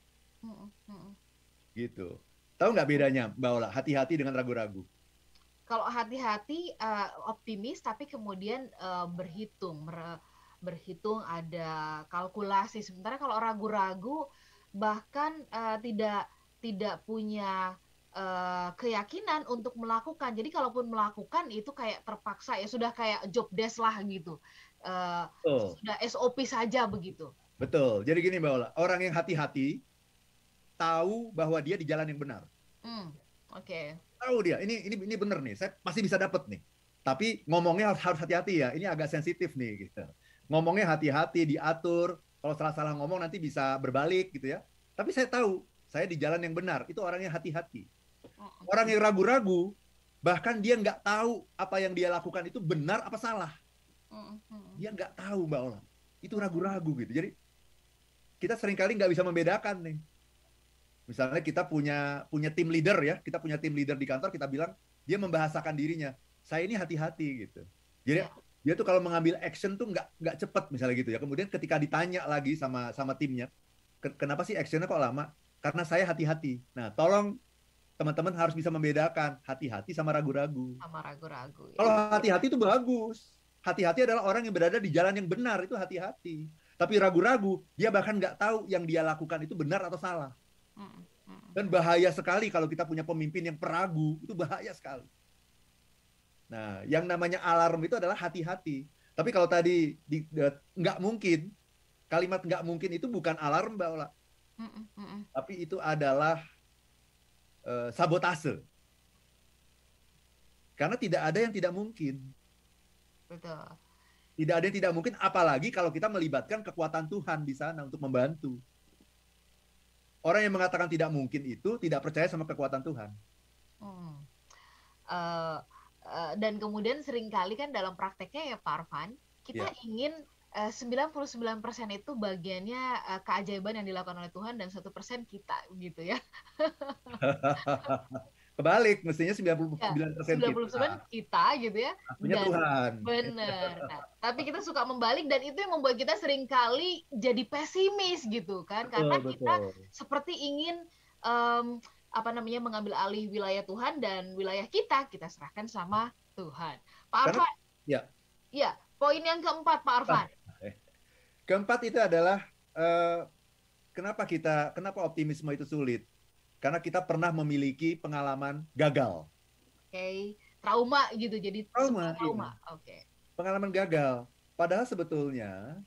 Gitu. Tahu nggak bedanya, Mbak Ola? Hati-hati dengan ragu-ragu. Kalau hati-hati optimis, tapi kemudian berhitung ada kalkulasi. Sementara kalau ragu-ragu bahkan tidak punya keyakinan untuk melakukan. Jadi kalaupun melakukan itu kayak terpaksa, ya sudah kayak job desk lah gitu. Sudah SOP saja begitu. Betul. Jadi gini Mbak Ola, orang yang hati-hati tahu bahwa dia di jalan yang benar. Oke. Tahu dia, ini benar nih, saya pasti bisa dapat nih. Tapi ngomongnya harus hati-hati ya, ini agak sensitif nih gitu. Ngomongnya hati-hati, diatur. Kalau salah-salah ngomong nanti bisa berbalik gitu ya. Tapi saya tahu, saya di jalan yang benar. Itu orangnya hati-hati. Orang yang ragu-ragu, bahkan dia nggak tahu apa yang dia lakukan itu benar apa salah. Dia nggak tahu, Mbak Ola. Itu ragu-ragu gitu. Jadi kita seringkali nggak bisa membedakan nih. Misalnya kita punya tim leader ya, kita punya tim leader di kantor, kita bilang dia membahasakan dirinya, saya ini hati-hati gitu. Jadi dia tuh kalau mengambil action tuh nggak cepat misalnya gitu ya. Kemudian ketika ditanya lagi sama timnya, kenapa sih actionnya kok lama? Karena saya hati-hati. Nah, tolong teman-teman harus bisa membedakan hati-hati sama ragu-ragu. Sama ragu-ragu. Kalau hati-hati itu bagus. Hati-hati adalah orang yang berada di jalan yang benar, itu hati-hati. Tapi ragu-ragu, dia bahkan nggak tahu yang dia lakukan itu benar atau salah. Dan bahaya sekali kalau kita punya pemimpin yang peragu, itu bahaya sekali. Nah, yang namanya alarm itu adalah hati-hati. Tapi kalau tadi nggak mungkin, kalimat nggak mungkin itu bukan alarm, Mbak Ola. Tapi itu adalah sabotase. Karena tidak ada yang tidak mungkin. Betul. Tidak ada yang tidak mungkin, apalagi kalau kita melibatkan kekuatan Tuhan di sana untuk membantu. Orang yang mengatakan tidak mungkin itu tidak percaya sama kekuatan Tuhan. Dan kemudian seringkali kan dalam prakteknya ya Pak Arfan, kita ingin 99% itu bagiannya keajaiban yang dilakukan oleh Tuhan dan 1% kita gitu ya. Kebalik, mestinya 99% kita gitu ya. Punya Tuhan. Benar. Nah, tapi kita suka membalik dan itu yang membuat kita seringkali jadi pesimis gitu kan, karena kita seperti ingin mengambil alih wilayah Tuhan dan wilayah kita serahkan sama Tuhan. Pak Arfan. Ya, poin yang keempat Pak Arfan. Keempat itu adalah kenapa optimisme itu sulit? Karena kita pernah memiliki pengalaman gagal. Trauma gitu, jadi trauma. Iya. Pengalaman gagal. Padahal sebetulnya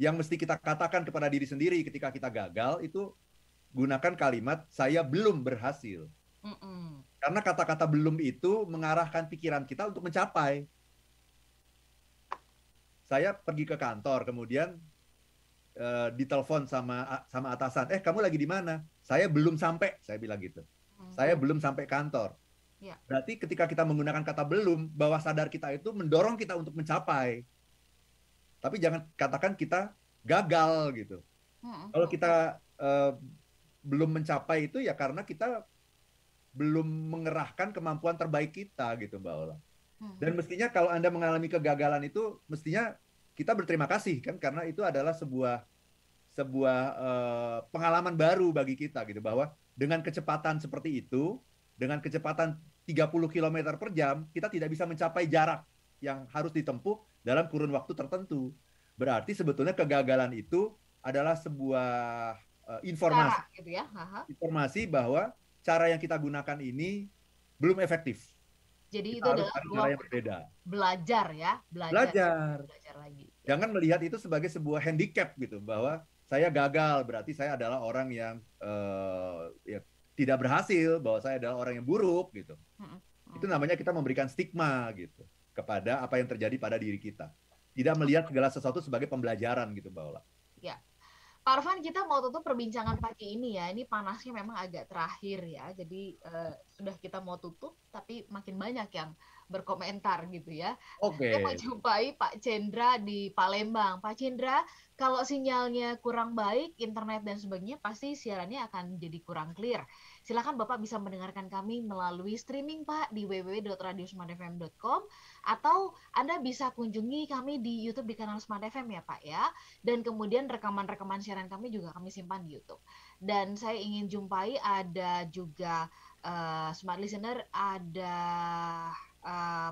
yang mesti kita katakan kepada diri sendiri ketika kita gagal itu gunakan kalimat saya belum berhasil. Karena kata-kata belum itu mengarahkan pikiran kita untuk mencapai. Saya pergi ke kantor, kemudian ditelepon sama atasan, kamu lagi di mana? Saya belum sampai, saya bilang gitu. Saya belum sampai kantor. Berarti ketika kita menggunakan kata belum, bawah sadar kita itu mendorong kita untuk mencapai. Tapi jangan katakan kita gagal gitu. Kalau kita belum mencapai itu ya karena kita belum mengerahkan kemampuan terbaik kita gitu, Mbak Ola. Dan mestinya kalau Anda mengalami kegagalan itu, mestinya kita berterima kasih kan, karena itu adalah sebuah pengalaman baru bagi kita gitu, bahwa dengan kecepatan seperti itu, dengan kecepatan 30 km per jam, kita tidak bisa mencapai jarak yang harus ditempuh dalam kurun waktu tertentu. Berarti sebetulnya kegagalan itu adalah sebuah informasi, gitu ya. Informasi bahwa cara yang kita gunakan ini belum efektif. Jadi kita itu adalah cara yang berbeda. Belajar ya, belajar lagi. Jangan melihat itu sebagai sebuah handicap gitu, bahwa saya gagal berarti saya adalah orang yang tidak berhasil, bahwa saya adalah orang yang buruk gitu. Itu namanya kita memberikan stigma gitu kepada apa yang terjadi pada diri kita. Tidak melihat segala sesuatu sebagai pembelajaran gitu, Mbak Ola. Ya. Pak Arfan, kita mau tutup perbincangan pagi ini ya. Ini panasnya memang agak terakhir ya. Jadi sudah kita mau tutup, tapi makin banyak yang berkomentar gitu ya. Oke. Saya mau jumpai Pak Cendra di Palembang. Pak Cendra, kalau sinyalnya kurang baik, internet dan sebagainya, pasti siarannya akan jadi kurang clear. Silakan Bapak bisa mendengarkan kami melalui streaming Pak di www.radiosmartfm.com, atau Anda bisa kunjungi kami di YouTube di kanal Smart FM ya Pak ya. Dan kemudian rekaman-rekaman siaran kami juga kami simpan di YouTube. Dan saya ingin jumpai ada juga Smart Listener, ada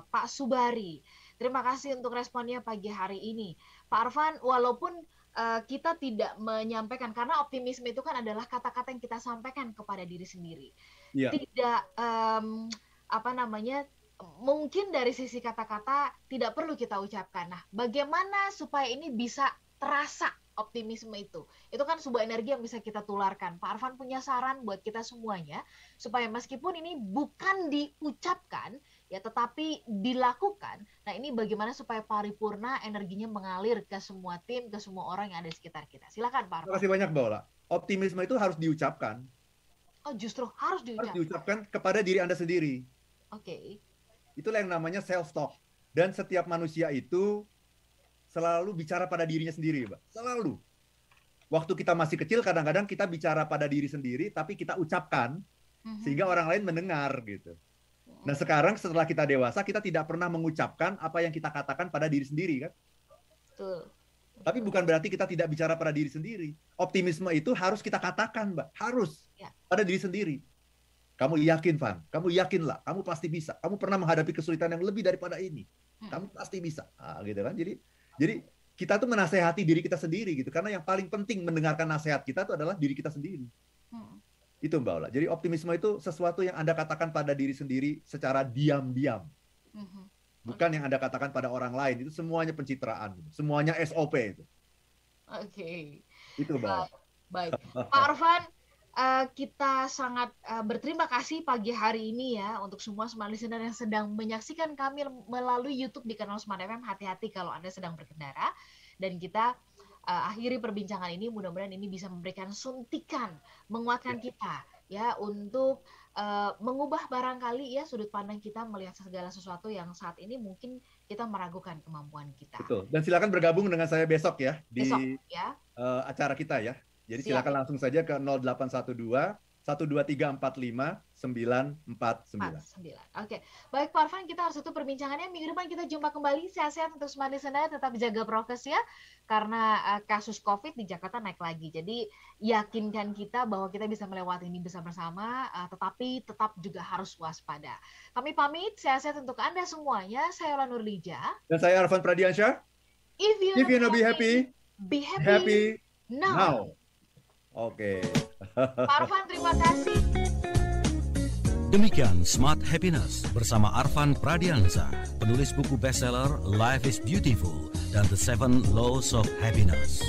Pak Subari. Terima kasih untuk responnya pagi hari ini. Pak Arfan, walaupun kita tidak menyampaikan, karena optimisme itu kan adalah kata-kata yang kita sampaikan kepada diri sendiri. Iya. Tidak mungkin dari sisi kata-kata tidak perlu kita ucapkan. Nah, bagaimana supaya ini bisa terasa optimisme itu? Itu kan sebuah energi yang bisa kita tularkan. Pak Arfan punya saran buat kita semuanya supaya meskipun ini bukan diucapkan ya, tetapi dilakukan. Nah, ini bagaimana supaya paripurna energinya mengalir ke semua tim, ke semua orang yang ada di sekitar kita. Silakan Pak Arfan. Terima kasih banyak Mbak Ola. Optimisme itu harus diucapkan. Oh, justru harus diucapkan. Harus diucapkan kepada diri Anda sendiri. Oke. Itulah yang namanya self-talk. Dan setiap manusia itu selalu bicara pada dirinya sendiri, Mbak. Selalu. Waktu kita masih kecil, kadang-kadang kita bicara pada diri sendiri, tapi kita ucapkan, sehingga orang lain mendengar, gitu. Nah, sekarang setelah kita dewasa, kita tidak pernah mengucapkan apa yang kita katakan pada diri sendiri, kan? Betul. Tapi bukan berarti kita tidak bicara pada diri sendiri. Optimisme itu harus kita katakan, Mbak. Harus. Pada diri sendiri. Kamu yakin, Van. Kamu yakinlah. Kamu pasti bisa. Kamu pernah menghadapi kesulitan yang lebih daripada ini. Kamu pasti bisa. Nah, gitu kan? Jadi kita tuh menasehati diri kita sendiri gitu, karena yang paling penting mendengarkan nasihat kita itu adalah diri kita sendiri. Itu Mbak Ola. Jadi optimisme itu sesuatu yang Anda katakan pada diri sendiri secara diam-diam. Bukan yang Anda katakan pada orang lain. Itu semuanya pencitraan. Semuanya SOP itu. Oke. Itu Mbak Ola. Baik. Pak Arfan, kita sangat berterima kasih pagi hari ini ya untuk semua Smart Listener yang sedang menyaksikan kami melalui YouTube di kanal Smart FM. Hati-hati kalau Anda sedang berkendara. Dan kita akhiri perbincangan ini, mudah-mudahan ini bisa memberikan suntikan, menguatkan kita ya untuk mengubah barangkali ya sudut pandang kita melihat segala sesuatu yang saat ini mungkin kita meragukan kemampuan kita. Betul. Dan silakan bergabung dengan saya besok ya di ya. Acara kita ya. Jadi silakan langsung saja ke 0812 12345 949. Oke. Baik Pak Arfan, kita harus tutup perbincangannya. Minggu depan kita jumpa kembali. Sehat-sehat untuk Smart Listener, tetap jaga prokes ya. Karena kasus COVID di Jakarta naik lagi. Jadi yakinkan kita bahwa kita bisa melewati ini bersama-sama, tetapi tetap juga harus waspada. Kami pamit, sehat-sehat untuk Anda semuanya. Saya Ola Nurlija. Dan saya Arfan Pradiansyah. If you know be happy, be happy now. Oke. Pak Arfan, terima kasih. Demikian Smart Happiness bersama Arfan Pradiansyah, penulis buku bestseller Life is Beautiful dan The 7 Laws of Happiness.